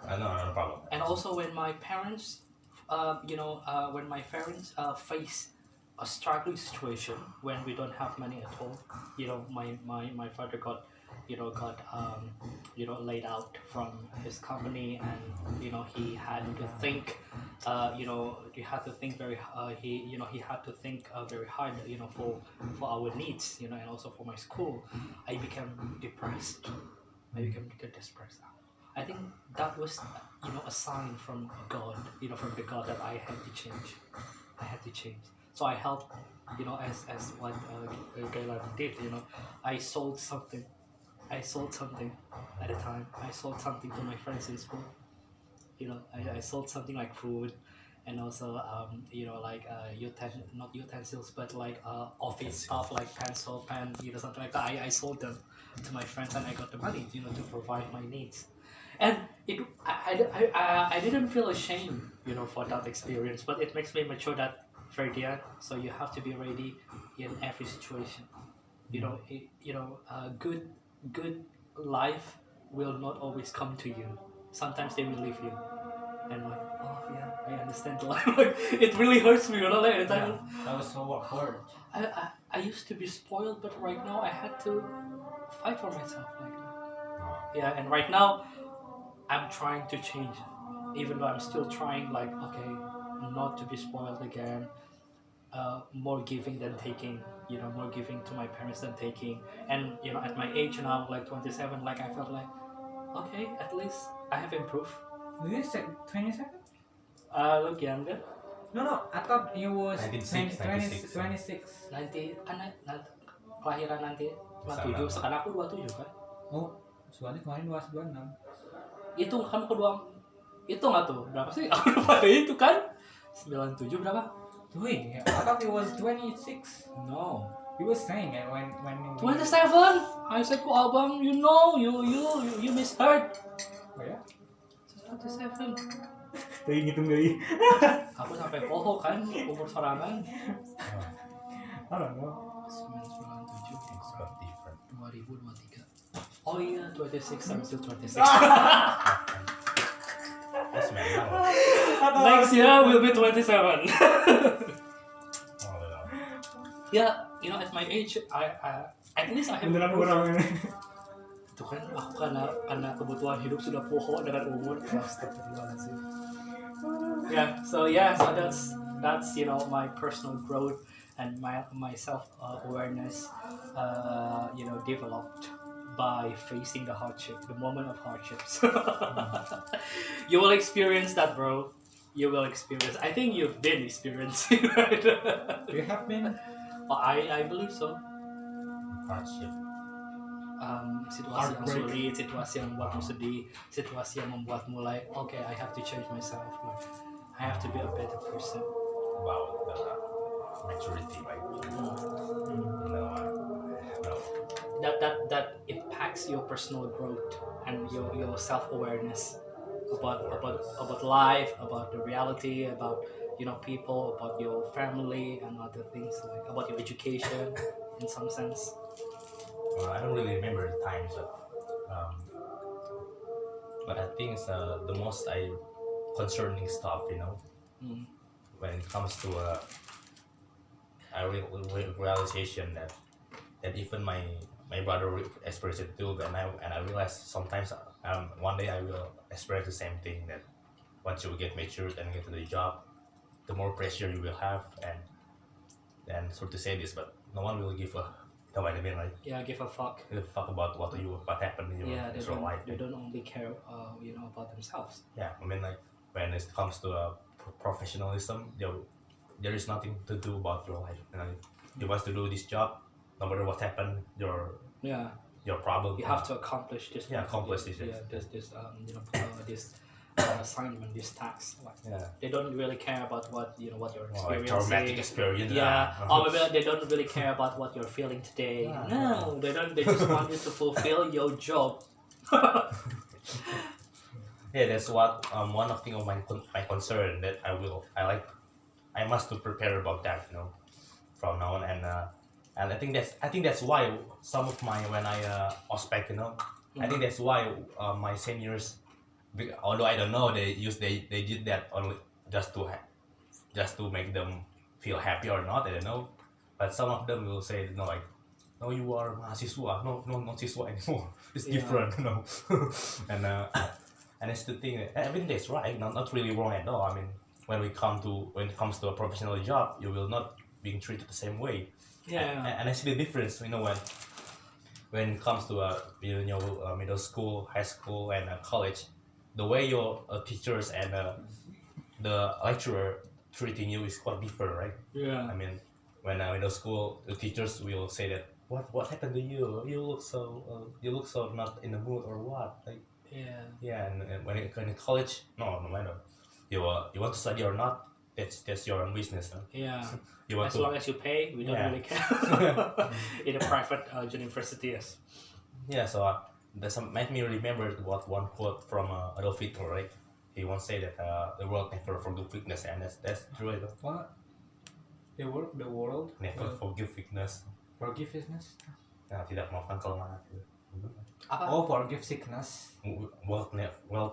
No problem. and also when my parents, when my parents face a struggling situation when we don't have money at all. You know, my father got, laid out from his company, and you know he had to think, he had to think he had to think very hard, you know, for our needs, you know, and also for my school. I became depressed. I became depressed. I think that was, you know, a sign from God, you know, from the God that I had to change. I had to change. So I helped, you know, as what Gayla did, you know, I sold something. I sold something at a time. I sold something to my friends in school. You know, I sold something like food, and also, not utensils, but like office stuff like pencil, pen, you know, something like that. I sold them to my friends, and I got the money, you know, to provide my needs. And I didn't feel ashamed, you know, for that experience, but it makes me mature that Ferdian, so you have to be ready in every situation. You know, good life will not always come to you. Sometimes they will leave you. And like, oh yeah, I understand the life. Like, it really hurts me, you know, like at the time. Yeah, that was so awkward. I used to be spoiled, but right now I had to fight for myself. Like, yeah, and right now I'm trying to change, even though I'm still trying. Like, okay, not to be spoiled again. More giving than taking. You know, more giving to my parents than taking. And you know, at my age now, like 27, like I felt like, okay, at least I have improved. You said 27? Look younger. No, I thought you was 96, 26. Nanti kan kelahiran nanti 27, sekarang aku 27 kan. Oh, soalnya kemarin 26. Itu kan kedua, itu nggak tuh berapa sih? Aku lupa deh itu kan 97 berapa? Wait, I thought it was 26. No, You were saying it when 27. I said ku abang, you know, you misheard. Oh ya? 27. Tadi ngitung dari. Aku sampai poho kan umur sorangan. I don't know. 97 It's got different. 2023. Oh iya, 26. I'm still 26. Yes, man. Next year will be 27. Yeah, you know, at my age, I at least I have. Beneran kurang ini. Itu kan aku karena kebutuhan hidup sudah poho dengan umur. Astagfirullahaladzim. So that's you know, my personal growth and my self awareness, developed by facing the hardship, the moment of hardships. You will experience that, bro. You will experience. I think you've been experiencing, right? You have been. I believe so. Hardship. Situasi yang sulit, situasi yang membuatmu sedih, situasi yang membuatmu like, okay, I have to change myself. Like, I I have to be a better person. about maturity, right? You know, no. That impacts your personal growth and your self-awareness about life, about the reality, about people, about your family and other things, like about your education in some sense. I don't really remember the times, but I think it's the most concerning stuff, Mm. when it comes to a realization that even my brother experienced it too, and I realized sometimes one day I will experience the same thing, that once you get matured and get to the job, the more pressure you will have, and sort to say this, but no one will give a know what I mean, right? Yeah, give a fuck. Give a fuck about what happened in your Yeah, they personal don't life. they don't only care about themselves. Yeah, I mean, like when it comes to professionalism, there is nothing to do about your life. You want to do this job, no matter what happened, Yeah, your problem. you have to accomplish this. Yeah, accomplish this. Yeah, this assignment, this task. Like, Yeah. they don't really care about what you're Like experiencing. traumatic experience. Yeah, or maybe they don't really care about what you're feeling today. Yeah. No, they don't. They just want you to fulfill your job. Yeah, that's what one of my concern, that I must to prepare about that, from now on, and I think that's why some of my when I ospec, I think that's why my seniors, although I don't know, they did that only just to make them feel happy or not, I don't know, but some of them will say, like, no, you are mahasiswa, no, not siswa anymore, it's Yeah. different, and it's the thing. I mean, that's right, not really wrong at all. I mean, when it comes to a professional job, you will not being treated the same way. Yeah. And I see the difference, when it comes to middle school, high school, and college, the way your teachers and the lecturer treating you is quite different, right? Yeah. I mean, when middle school, the teachers will say that, what happened to you? You look so not in the mood, or what? Like, Yeah. yeah, and when in college, no matter you want to study or not, that's your own business. Huh? Yeah. You want As to, long as you pay, we don't Yeah. really care. In a private university, yes. yeah. So that made me remember what one quote from Adolf Hitler, right? He once said that the world never forgive weakness, and that's true. What? The world Never forgive weakness. forgiveness. Tidak maafkan kelemahan. Apa? Oh, forgive sickness. World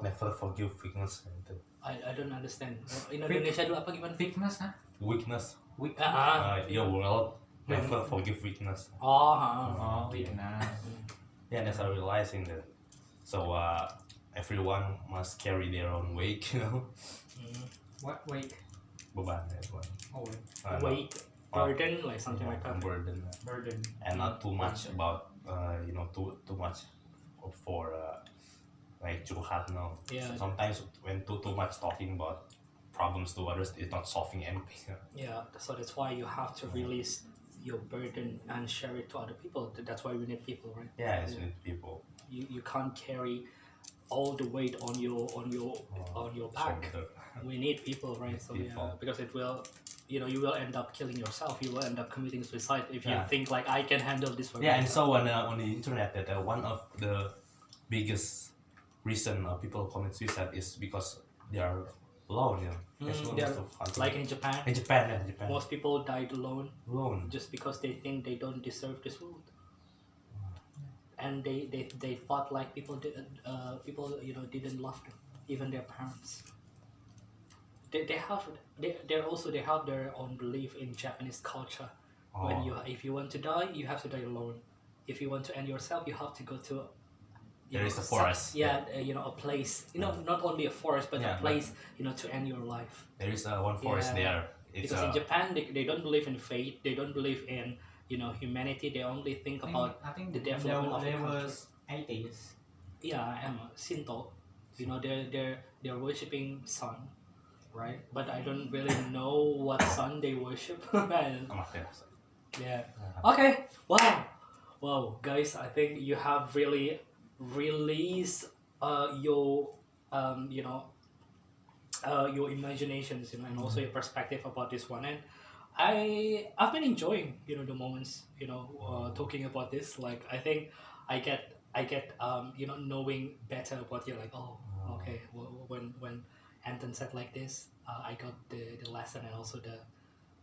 never forgive weakness. Gitu. I don't understand. In Indonesia dulu apa gimana? Weakness, huh? Weakness. Weakness. Your world never forgive weakness. Oh, weakness. Yeah, that's how realizing that. So everyone must carry their own weight, What weight? beban, beban. Oh, wait. Weight, burden, like something like that. Burden, Burden. and not too much about too much for like curhat. No. Yeah. Sometimes when too much talking about problems to others, it's not solving anything. Yeah, so that's why you have to release your burden and share it to other people. That's why we need people, right? Yeah, it's with people. You can't carry all the weight on your back. Shoulder. We need people, right? So yeah, People. because it will, you will end up killing yourself. You will end up committing suicide if you Yeah. think like I can handle this for Yeah, and myself. so on the internet, that one of the biggest reason people commit suicide is because they are alone. That's what Yeah, most of countries- like in Japan, in Japan, most people died alone alone. just because they think they don't deserve this world, and they thought like people didn't love them, even their parents. They have their own belief in Japanese culture. When if you want to die, you have to die alone. If you want to end yourself, you have to go to There is a forest. a place. Not only a forest, but Yeah, a place. To end your life. There is one forest Yeah. there. It's Because in Japan, they don't believe in fate. They don't believe in humanity. They only think about I think the development of the there country. was atheists. and Shinto. They're worshiping sun, right? But I don't really know what sun they worship. And, Amaterasu. yeah. Okay. Wow, guys. I think you have really released your your imaginations, and also your perspective about this one. And I've been enjoying, the moments, talking about this. Like I think I get knowing better about you. Like, oh, okay, when Anton said like this, I got the lesson and also the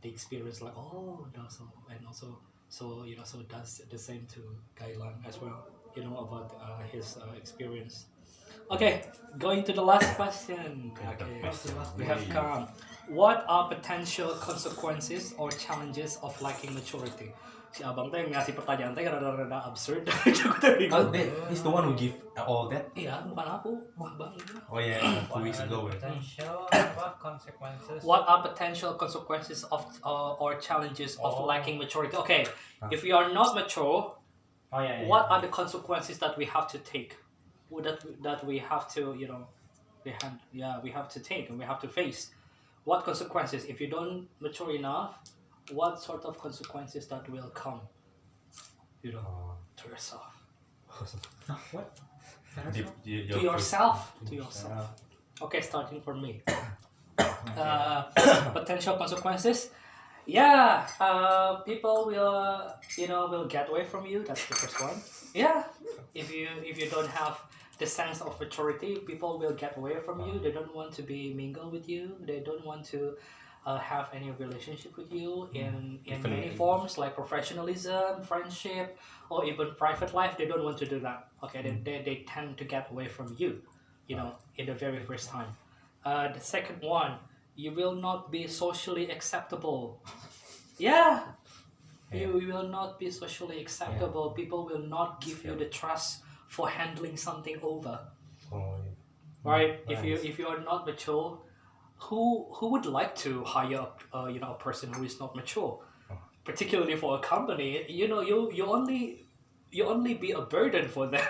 experience. Like, oh, no, and also so does the same to Gailan as well. About his experience. Okay, going to the last question. Okay, we have come. What are potential consequences or challenges of lacking maturity? Si abang teh ngasih pertanyaan teh rada-rada absurd. Aku teh bingung. He's the one who give all that. Iya, bukan aku, abang. Oh yeah, 2 weeks ago. Potential consequences. What are potential consequences of or challenges of lacking maturity? Okay, if we are not mature, what are the consequences that we have to take? That we have to we have to take and we have to face. What consequences if you don't mature enough? What sort of consequences that will come to yourself? What? To yourself. Okay, starting from me. Potential consequences. Yeah, people will get away from you. That's the first one. Yeah, if you don't have the sense of maturity, people will get away from you. They don't want to be mingle with you. They don't want to have any relationship with you in many forms, like professionalism, friendship, or even private life. They don't want to do that. Okay, they tend to get away from you, in the very first time. The second one, you will not be socially acceptable. Yeah. You will not be socially acceptable. People will not give you the trust for handling something over. Right? If you are not mature, who would like to hire a person who is not mature? Particularly for a company, you only be a burden for them,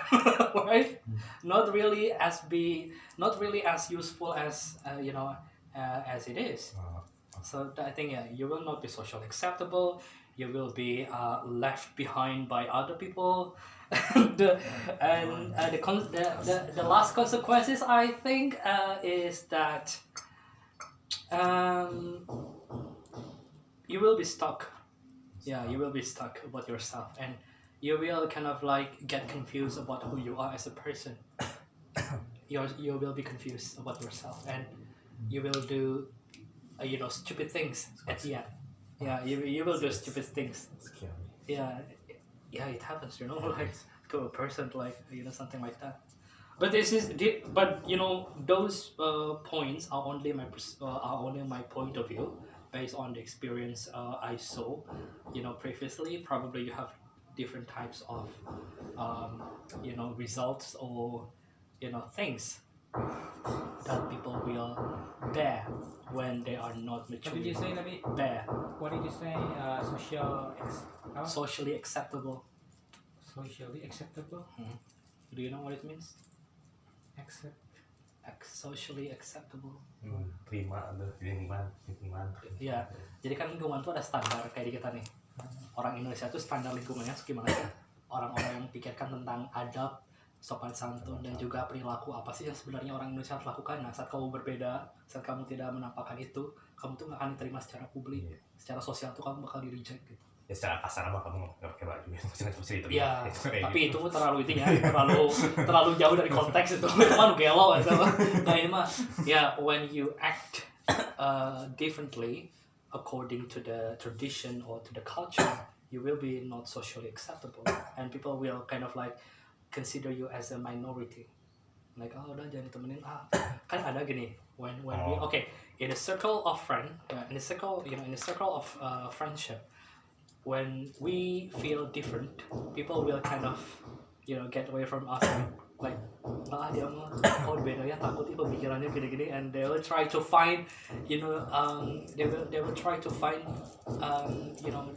right? Not really as useful as as it is. So I think you will not be socially acceptable. You will be left behind by other people. The last consequences I think is that you will be stuck. Yeah, you will be stuck about yourself, and you will kind of like get confused about who you are as a person. You will be confused about yourself, and you will do stupid things at the end. Yeah, you will do stupid things. Yeah, it happens. Like to a person, like something like that. But those points are only my point of view based on the experience I saw, previously. Probably you have different types of results or things that people will bear when they are not mature. What did you say tadi? Bear. What did you say? Socially acceptable. Socially acceptable. Do you know what it means? Socially acceptable. Terima ada lingkungan. Ya, jadi kan lingkungan tuh ada standar kayak di kita nih. Orang Indonesia tuh standar lingkungannya gimana sih? Orang-orang yang pikirkan tentang adab, sopan santun, dan juga perilaku apa sih yang sebenarnya orang Indonesia harus lakukan. Nah, saat kamu berbeda, saat kamu tidak menampakkan itu, kamu tuh nggak akan diterima secara publik, secara sosial tuh kamu bakal di-reject gitu. Ya secara kasar mah kamu nggak pakai baju itu. Iya, tapi itu terlalu terlalu jauh dari konteks itu. Itu mah gelo atau nah ini mah ya when you act differently according to the tradition or to the culture, you will be not socially acceptable, and people will kind of like consider you as a minority. Like, oh udah jangan ditemenin kan ada gini when we in a circle of in a circle of friendship, when we feel different, people will kind of get away from us, like dia mah beda ya, takut itu pemikirannya gini-gini, and they will try to find they will try to find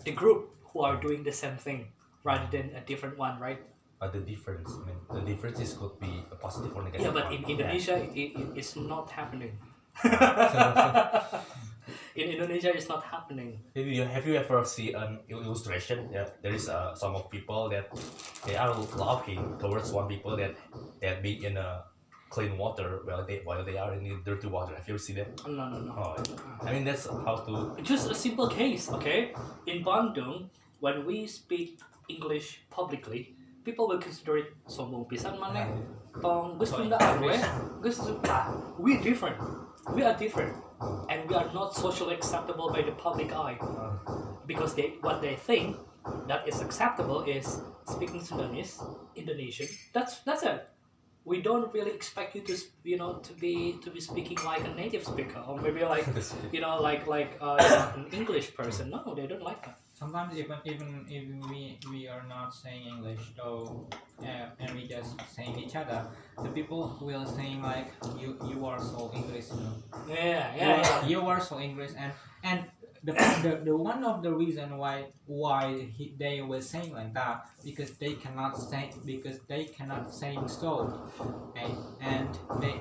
the group who are doing the same thing rather than a different one, right? The difference, the differences could be a positive or negative. Yeah, but in Indonesia it's not happening. In Indonesia, it's not happening. Have you ever seen an illustration? Yeah, there is some of people that they are laughing towards one people that be in a clean water while they are in the dirty water. Have you ever seen that? No. Oh, I mean that's how to. Just a simple case, okay? In Bandung, when we speak English publicly, people will consider it sombong pisan maneh. Tong geus Sundaan we, geus we different. We are different. And we are not socially acceptable by the public eye. Because what they think that is acceptable is speaking Sundanese, Indonesian. That's it. We don't really expect you to to be speaking like a native speaker, or maybe like an English person. No, they don't like that. Sometimes even we are not saying English though, and we just saying each other, the people will saying like you are so English, you know. Yeah. You are so English, and the one of the reason why they were saying like that because they cannot say so, okay? And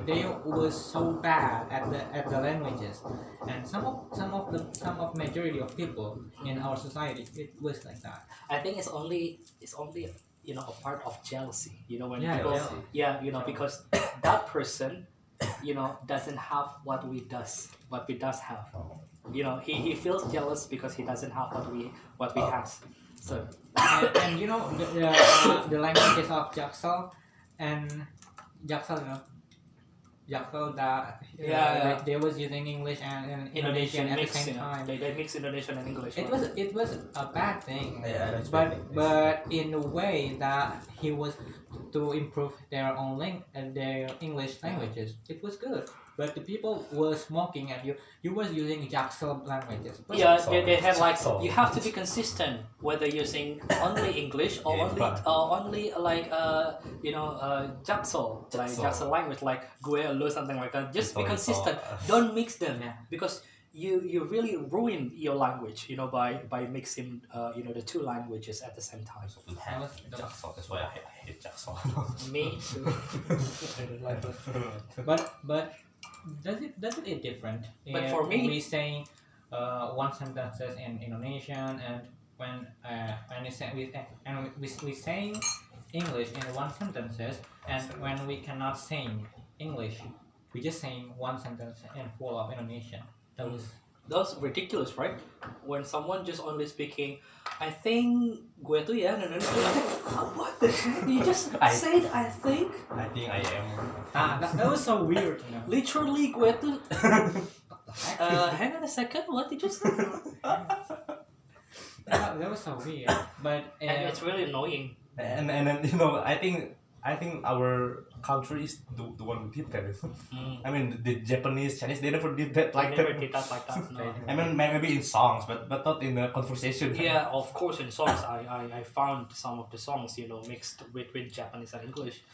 they were so bad at the languages, and some of majority of people in our society it was like that. I think it's only a part of jealousy. When Yeah, people jealousy. because that person doesn't have what we does have. He feels jealous because he doesn't have what we have. So And the languages of Jaksel and Jaksel, Jaksel that they was using English and Indonesian at the mix, same time. They mix Indonesian and English. It was a bad thing, Yeah, that's but in a way that he was to improve their own their English languages. It was good, but the people was mocking at you. You was using Jaksel languages. But They had like So- you have to be consistent whether using only English or Yeah, only like Jaksel, like Jaksel. Jaksel language like gue lo something like that. Just be Sorry, consistent. so- Don't mix them Yeah. because you really ruin your language by mixing the two languages at the same time. We have Jaksel. That's why I hate Jaksel. Me too. But does it different? But If for me- we saying one sentences in Indonesian and when we saying English in one sentences and when we cannot saying English, we just saying one sentence in full of Indonesian. That's ridiculous, right? When someone just only speaking, I think gue tuh ya, no. What the heck? You just said I think. I think I am. That was so weird. Literally gue tuh. Hang on a second. What did you say? That was so weird. But And it's really annoying. And then I think our country is the one who did that. I mean the Japanese, Chinese, they never did that Like like never that. did that like that. No. I mean maybe in songs, but not in the conversation. Yeah, of course. In songs, I found some of the songs mixed with Japanese and English.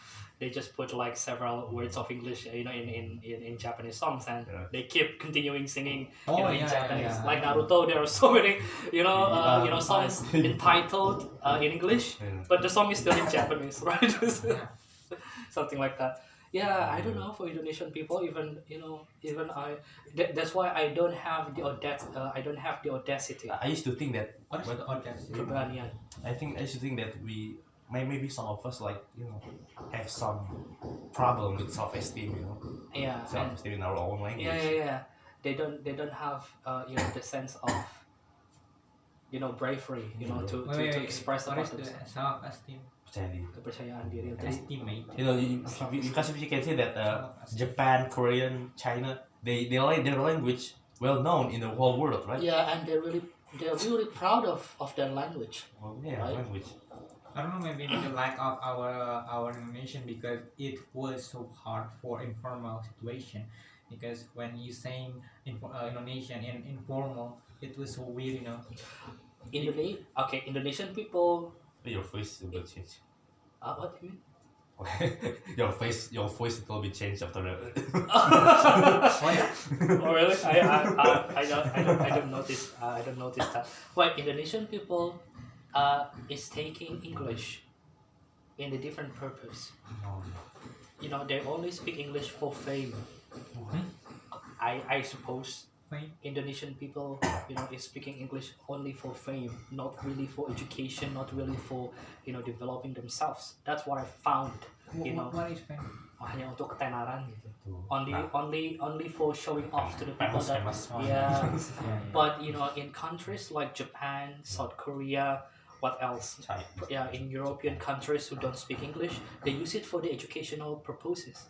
They just put like several words of English in Japanese songs, and Yeah. they keep continuing singing in Oh, Japanese. yeah. Like Naruto, there are so many songs entitled in English, Yeah. but the song is still in Japanese, right? Yeah. Something like that. Yeah, I don't know for Indonesian people. That's why I don't have the audacity. I used to think that. What is the audacity? Keberanian. I used to think that we maybe some of us have some problem with self-esteem. Yeah, and Self-esteem in our own language. yeah. They don't have the sense of bravery to express what about is the themselves. self-esteem? Percaya diri. Kepercayaan diri. Jadi, Estimate. Because you can say that Japan, Korean, China, their language well known in the whole world, right? yeah, and they're really proud of their language. Well, yeah, Right. language. I don't know, maybe the lack of our nation because it was so hard for informal situation. Because when you saying Indonesian in informal, it was so weird, Indonesian people. Your voice will change. What do you mean? your voice will be changed after the. Oh really? I don't notice. I don't notice that. Well, Indonesian people is taking English in a different purpose. They only speak English for fame. I suppose Fame? Indonesian people, is speaking English only for fame, not really for education, not really for, developing themselves. That's what I found. What is fame? hanya untuk ketenaran gitu. Tuh. Only for showing off to the people that famous one. yeah. Yeah. But in countries like Japan, South Korea, what else? China. Yeah, in European countries who don't speak English, they use it for the educational purposes.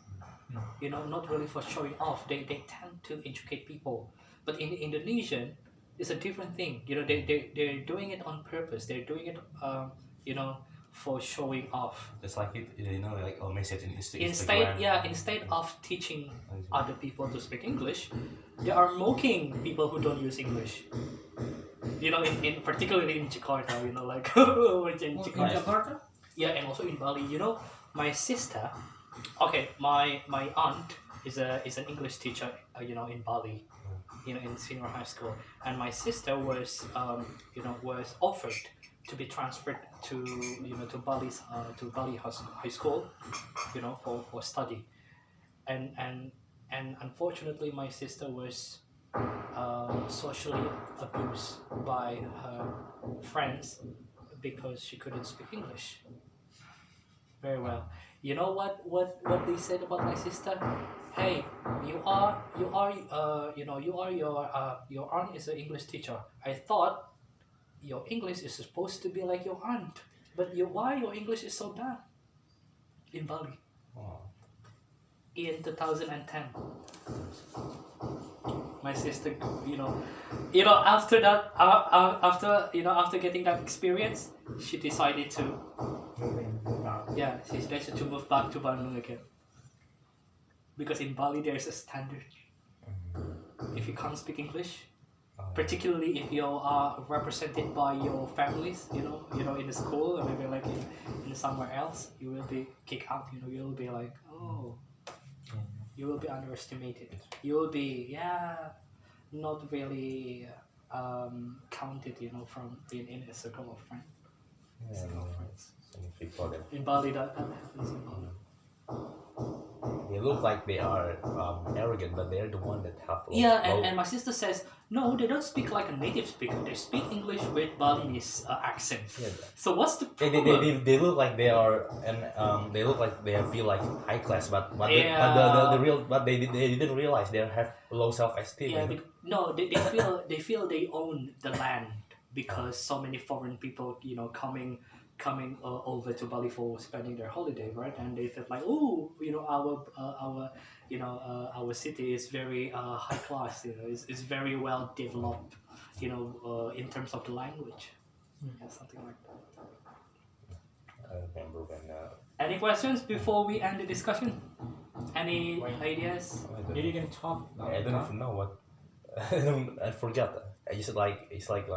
Not really for showing off. They tend to educate people. But in Indonesian, it's a different thing. They're doing it on purpose. They're doing it, for showing off. Just like it, like a message in Instead, Instagram. instead of teaching other people to speak English, they are mocking people who don't use English. In particularly in Jakarta, like in Jakarta. Yeah, and also in Bali. My sister. Okay, my aunt is an English teacher. In Bali. In senior high school, and my sister was was offered to be transferred to to Bali high school, for study, and unfortunately my sister was socially abused by her friends because she couldn't speak English very well. You know what they said about my sister? Hey, your aunt is an English teacher. I thought your English is supposed to be like your aunt, but why your English is so bad? In Bali. Oh. In 2010. My sister, after that, after getting that experience, she decided to, she decided to move back to Bandung again. Because in Bali there's a standard. If you can't speak English, particularly if you are represented by your families, in the school or maybe like in somewhere else, you will be kicked out. You will be like, you will be underestimated. You will be not really counted. From being in a circle of friends. Yeah, some people that In Bali, that happens. they look like they are arrogant, but they're the one that have. And my sister says, no, they don't speak like a native speaker. They speak English with Balinese accent. Yeah. So what's the problem? They look like they are, and they look like they feel like high class, but Yeah. the real, but they didn't realize they have low self esteem. Yeah, they feel they own the land because so many foreign people, coming over to Bali for spending their holiday, right? And they felt like, our city is very high class. It's very well developed. In terms of the language, something like that. I remember when. Any questions before we end the discussion? Any ideas? Did you can talk? I don't even know what. I forgot. I just it's like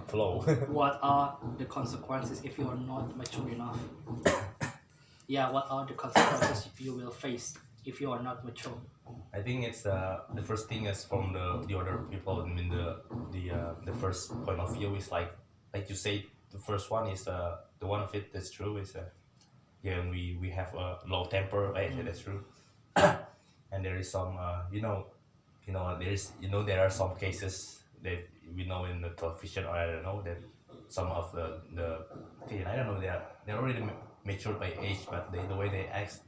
flow. What are the consequences if you are not mature enough? What are the consequences you will face if you are not mature? I think it's the first thing is from the other people. I mean the first point of view is like you say, the first one is the one of it that's true is we have a low temper, right? That's true. And there is some there are some cases that we know in the television, or I don't know, that some of the I don't know, they're already matured by age, but the way they act,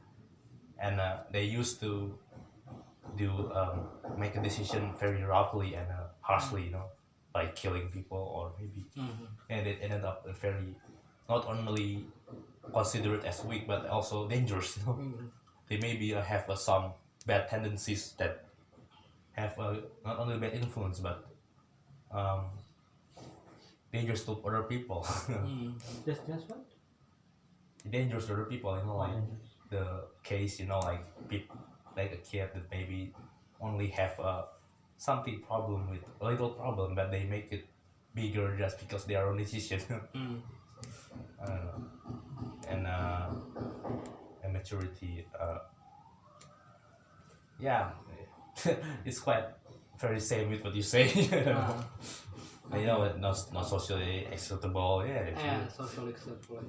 and they used to make a decision very roughly and harshly, like killing people, or maybe and it ended up very not only considered as weak but also dangerous. They maybe have some bad tendencies that have not only bad influence but dangerous to other people. Just what? Dangerous to other people, like the case, like a kid that maybe only have something problem with a little problem, but they make it bigger just because they are on decision. I don't know. And maturity, it's quite very same with what you say. Not socially acceptable. Socially acceptable.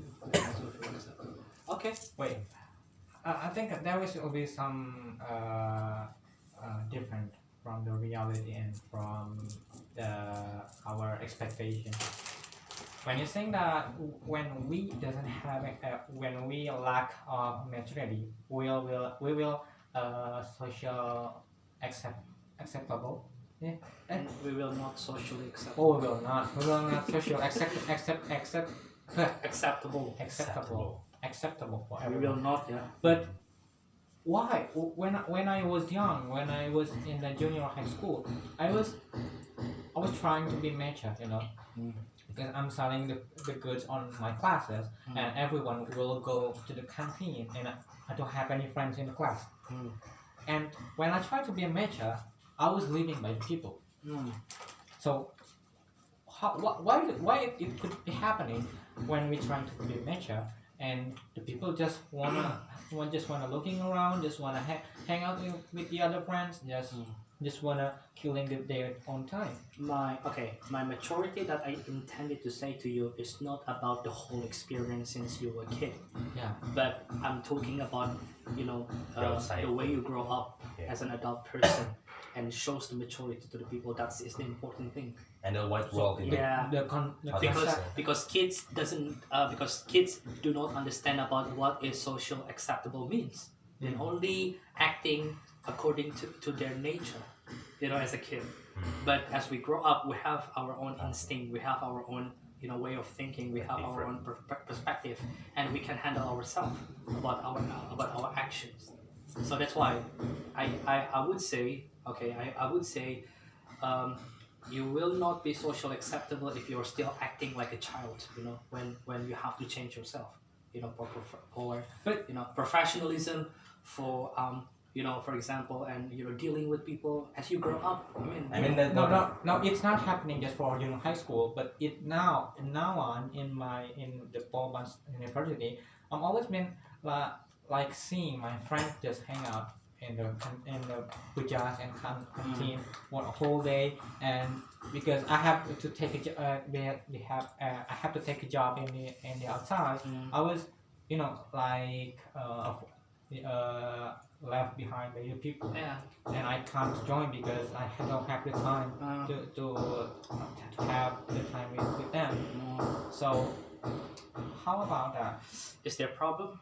Okay. Wait, I think there will be some different from the reality and from our expectation. When you think that when we doesn't have when we lack of maturity, we will social acceptable. Yeah. And we will not socially accept Oh, we will not social acceptable. acceptable for We everyone. will not, yeah. But why? When I was young, when I was in the junior high school, I was trying to be mature, Mm. because I'm selling the goods on my classes, and everyone will go to the canteen, and I don't have any friends in the class. Mm. And when I tried to be a mature, I was living by people. Mm. So why it could be happening when we trying to be mature, and the people just wanna looking around, just wanna hang out with the other friends, just wanna killing their own time. My maturity that I intended to say to you is not about the whole experience since you were a kid, Yeah. but I'm talking about Outside. the way you grow up Yeah. as an adult person and shows the maturity to the people. That's is the important thing. And the white world. Yeah. The Because- concept. Because kids do not understand about what is social acceptable means. They're only acting according to their nature, as a kid. But as we grow up, we have our own instinct, we have our own way of thinking, we have our own perspective, and we can handle ourselves about our actions. So that's why I would say, you will not be social acceptable if you're still acting like a child, when you have to change yourself, for professionalism, for example, and dealing with people as you grow up. No, it's not happening just for high school, but it now on in the Bowman's University. I'm always been like seeing my friends just hang out in the pujas and canteen for a whole day, and because I have to take I have to take a job in the outside. I was left behind by the people, Yeah. and I can't join because I don't have the time to have the time with them. So how about that? Is there a problem?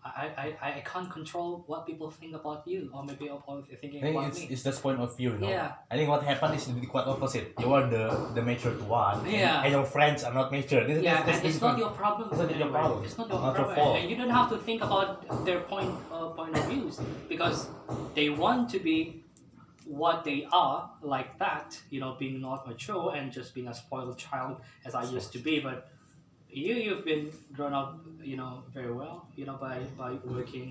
I can't control what people think about you, or maybe or they're I thinking think about it's, me. it's just point of view, Yeah. I think what happened is quite opposite. You are the matured one, Yeah. and your friends are not matured. This Yeah, is and it's not your problem. It's not your anyway. problem. It's not your Not your problem, fault. and you don't have to think about their point of views, because they want to be what they are, like that, being not mature and just being a spoiled child as I used to be. But you've been grown up, very well, by working,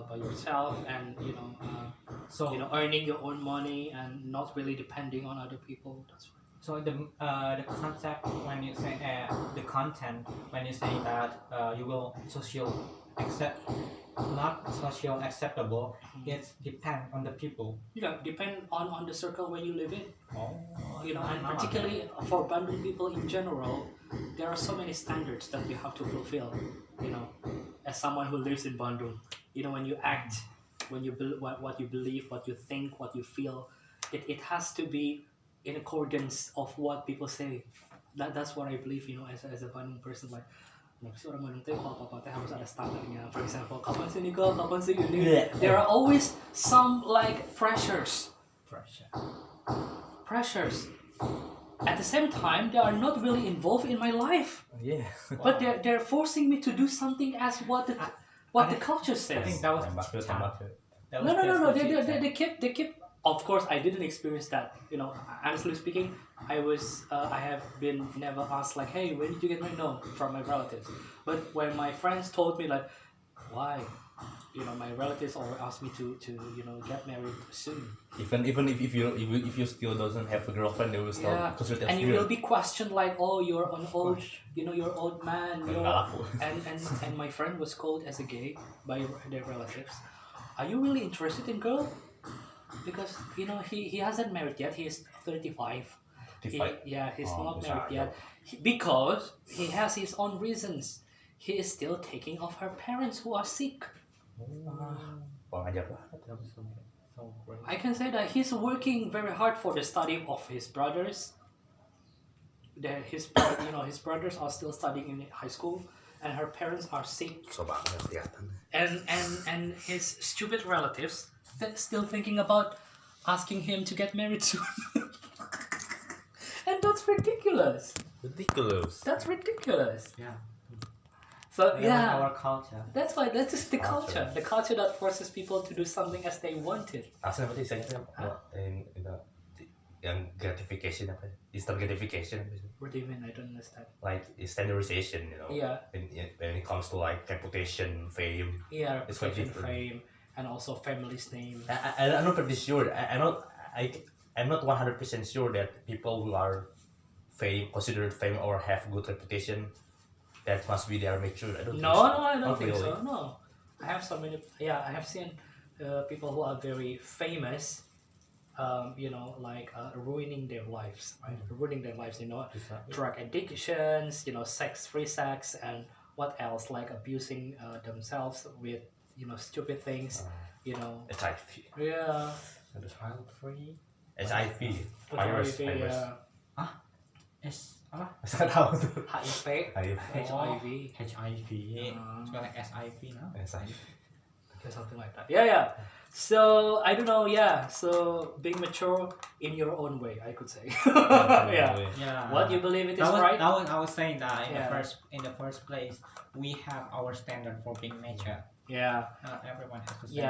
by yourself, and So earning your own money and not really depending on other people. That's right. So the concept when you say the content when you say that you will not social acceptable, it depends on the people. Depend on the circle where you live in. And I know particularly for Bandung people in general, there are so many standards that you have to fulfill. As someone who lives in Bandung, when you act, when you what you believe, what you think, what you feel, it has to be in accordance of what people say. That's what I believe. As a Bandung person, like. Si orang Bandung teh kalau apa-apa teh harus ada standarnya. For example, kapan sih nikah, kapan sih ini? Yeah. There are always some like pressures. At the same time, they are not really involved in my life, Yeah. but they're forcing me to do something as what the culture I says. think that was Tembak. that was No. just They keep. Of course, I didn't experience that. Honestly speaking, I have been never asked like, hey, when did you get married? No, from my relatives. But when my friends told me like, why, my relatives always asked me to get married soon. Even if you still doesn't have a girlfriend, they will still consider that And you will be questioned like, oh, you're an old, you're old man. Nggak laku. And my friend was called as a gay by their relatives. Are you really interested in girl? Because he hasn't married yet. He is 35. He's not married yet. Because he has his own reasons. He is still taking of her parents who are sick. Kurang ajar lah. I can say that he's working very hard for the study of his brothers. his brothers are still studying in high school, and her parents are sick, Coba nggak kelihatan. and his stupid relatives still thinking about asking him to get married soon. And that's ridiculous. Ridiculous. That's ridiculous. Yeah. So That was yeah, our culture. that's why that's just the Culture. culture. The culture that forces people to do something as they wanted. Asal berarti saya in the yang gratification apa? Instant gratification. What do you mean? I don't understand. Like standardization, you know. Yeah, When it comes to like reputation, fame. yeah, It's quite reputation, different. fame, and also family's name. I'm not pretty sure. I'm not 100% sure that people who are considered fame or have good reputation, that must be their mature. I don't No, think so. no, I don't Not think really. so. No, I have so many. Yeah, I have seen people who are very famous. Ruining their lives, right? Ruining their lives. Drug addictions. Free sex, and what else? Like abusing themselves with stupid things. HIV. Yeah. Child free. HIV. Virus. HIV, S apa? Saya tahu tuh. HIV. HIV. HIV. HIV. It's got like SIV now. HIV. Or something like that. Yeah. So I don't know. Yeah. So being mature in your own way, I could say. Yeah. Yeah. What you believe it is That was, right? I was saying that Yeah. in the first place, we have our standard for being mature. Yeah. Not everyone has the same.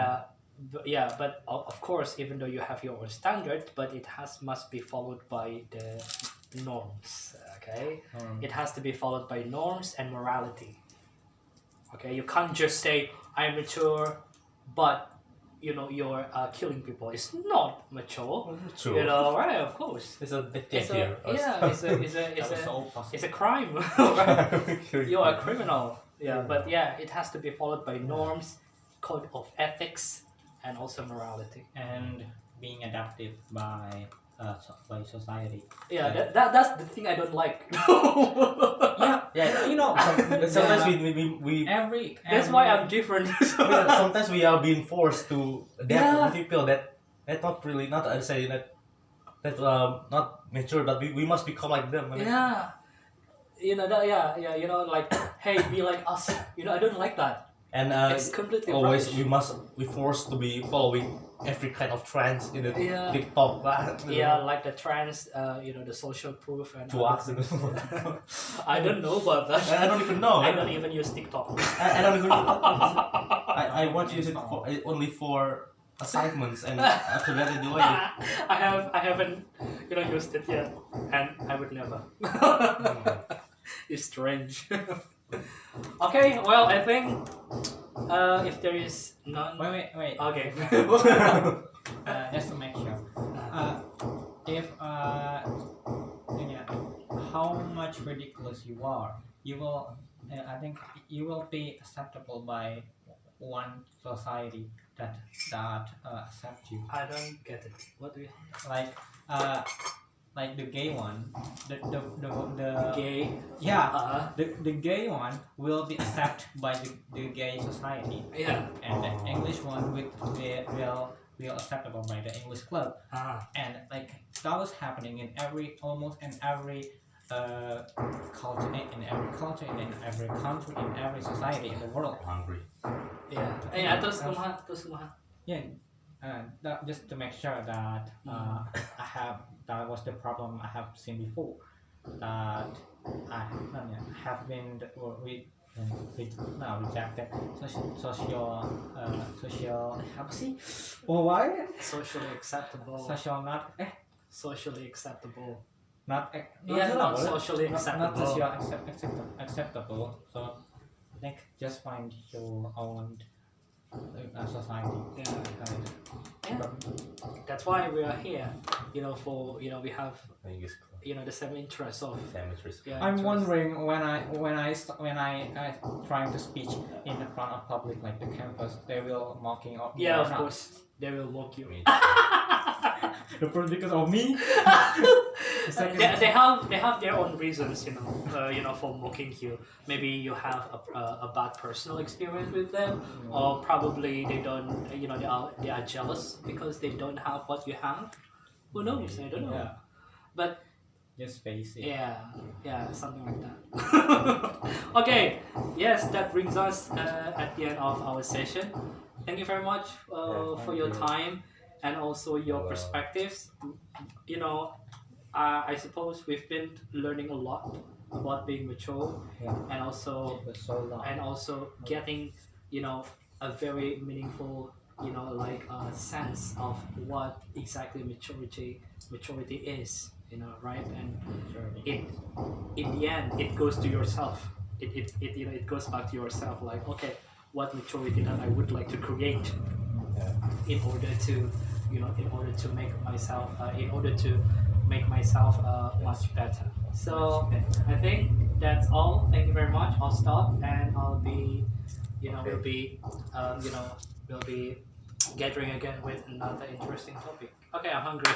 But of course, even though you have your own standard, but it must be followed by the norms. Okay. It has to be followed by norms and morality. Okay, you can't just say I'm mature, but you're killing people. It's not mature. True. Right? Of course. It's a bit It's here. a crime. You're a criminal. Yeah, but it has to be followed by norms, code of ethics, and also morality. And being adapted by society. Yeah, that's the thing I don't like. Yeah, Sometimes we That's why I'm different. sometimes we are being forced to adapt Yeah. with people that not really not I say that not mature, but we must become like them. I mean, Like, hey, be like us. I don't like that. And It's completely always rubbish. we forced to be following every kind of trends in the Yeah. TikTok. Yeah, like the trends, the social proof and To other us. things. I don't know about that. I don't even know. I don't even use TikTok. I don't even. I want to use it only for assignments, and after that I delete it. I haven't used it yet, and I would never. It's strange. Okay, well, I think if there is none. Wait. Okay. Just to make sure. If how much ridiculous you are, you will. I think you will be acceptable by one society that accept you. I don't get it. What do you Like the gay one, the gay? yeah, the gay one will be accepted by the gay society, Yeah. and the English one will acceptable by the English club, and like that was happening in almost in every culture, in every country, in every society in the world. Hungry. Yeah. Terus kumaha. Yeah, just to make sure that that was the problem I have seen before, that I have been rejected social apa sih? Why? Socially acceptable. Social Socially acceptable. not socially acceptable. Not socially acceptable. So I think just find your own society. Yeah. That's why we are here. We have the same interest of. Yeah, I'm interest. wondering when I trying to speak in the front of public like the campus, they will mocking of me. Yeah, or of not. course they will mock you. Because of me. They have their own reasons, for mocking you. Maybe you have a bad personal experience with them, or probably they don't, they are jealous because they don't have what you have. Who knows? I don't know. Yeah. But Just face it. Yeah, something like that. Okay, yes, that brings us at the end of our session. Thank you very much for your time and also your perspectives. You know, I suppose we've been learning a lot about being mature Yeah. and also It was so long. getting, you know, a very meaningful, you know, like sense of what exactly maturity is, you know, right? And it in the end it goes to yourself. It you know, it goes back to yourself, like, okay, what maturity that I would like to create in order to, you know, in order to make myself much better. So I think that's all. Thank you very much. I'll stop and I'll be, you know, you know, we'll be gathering again with another interesting topic. Okay, I'm hungry.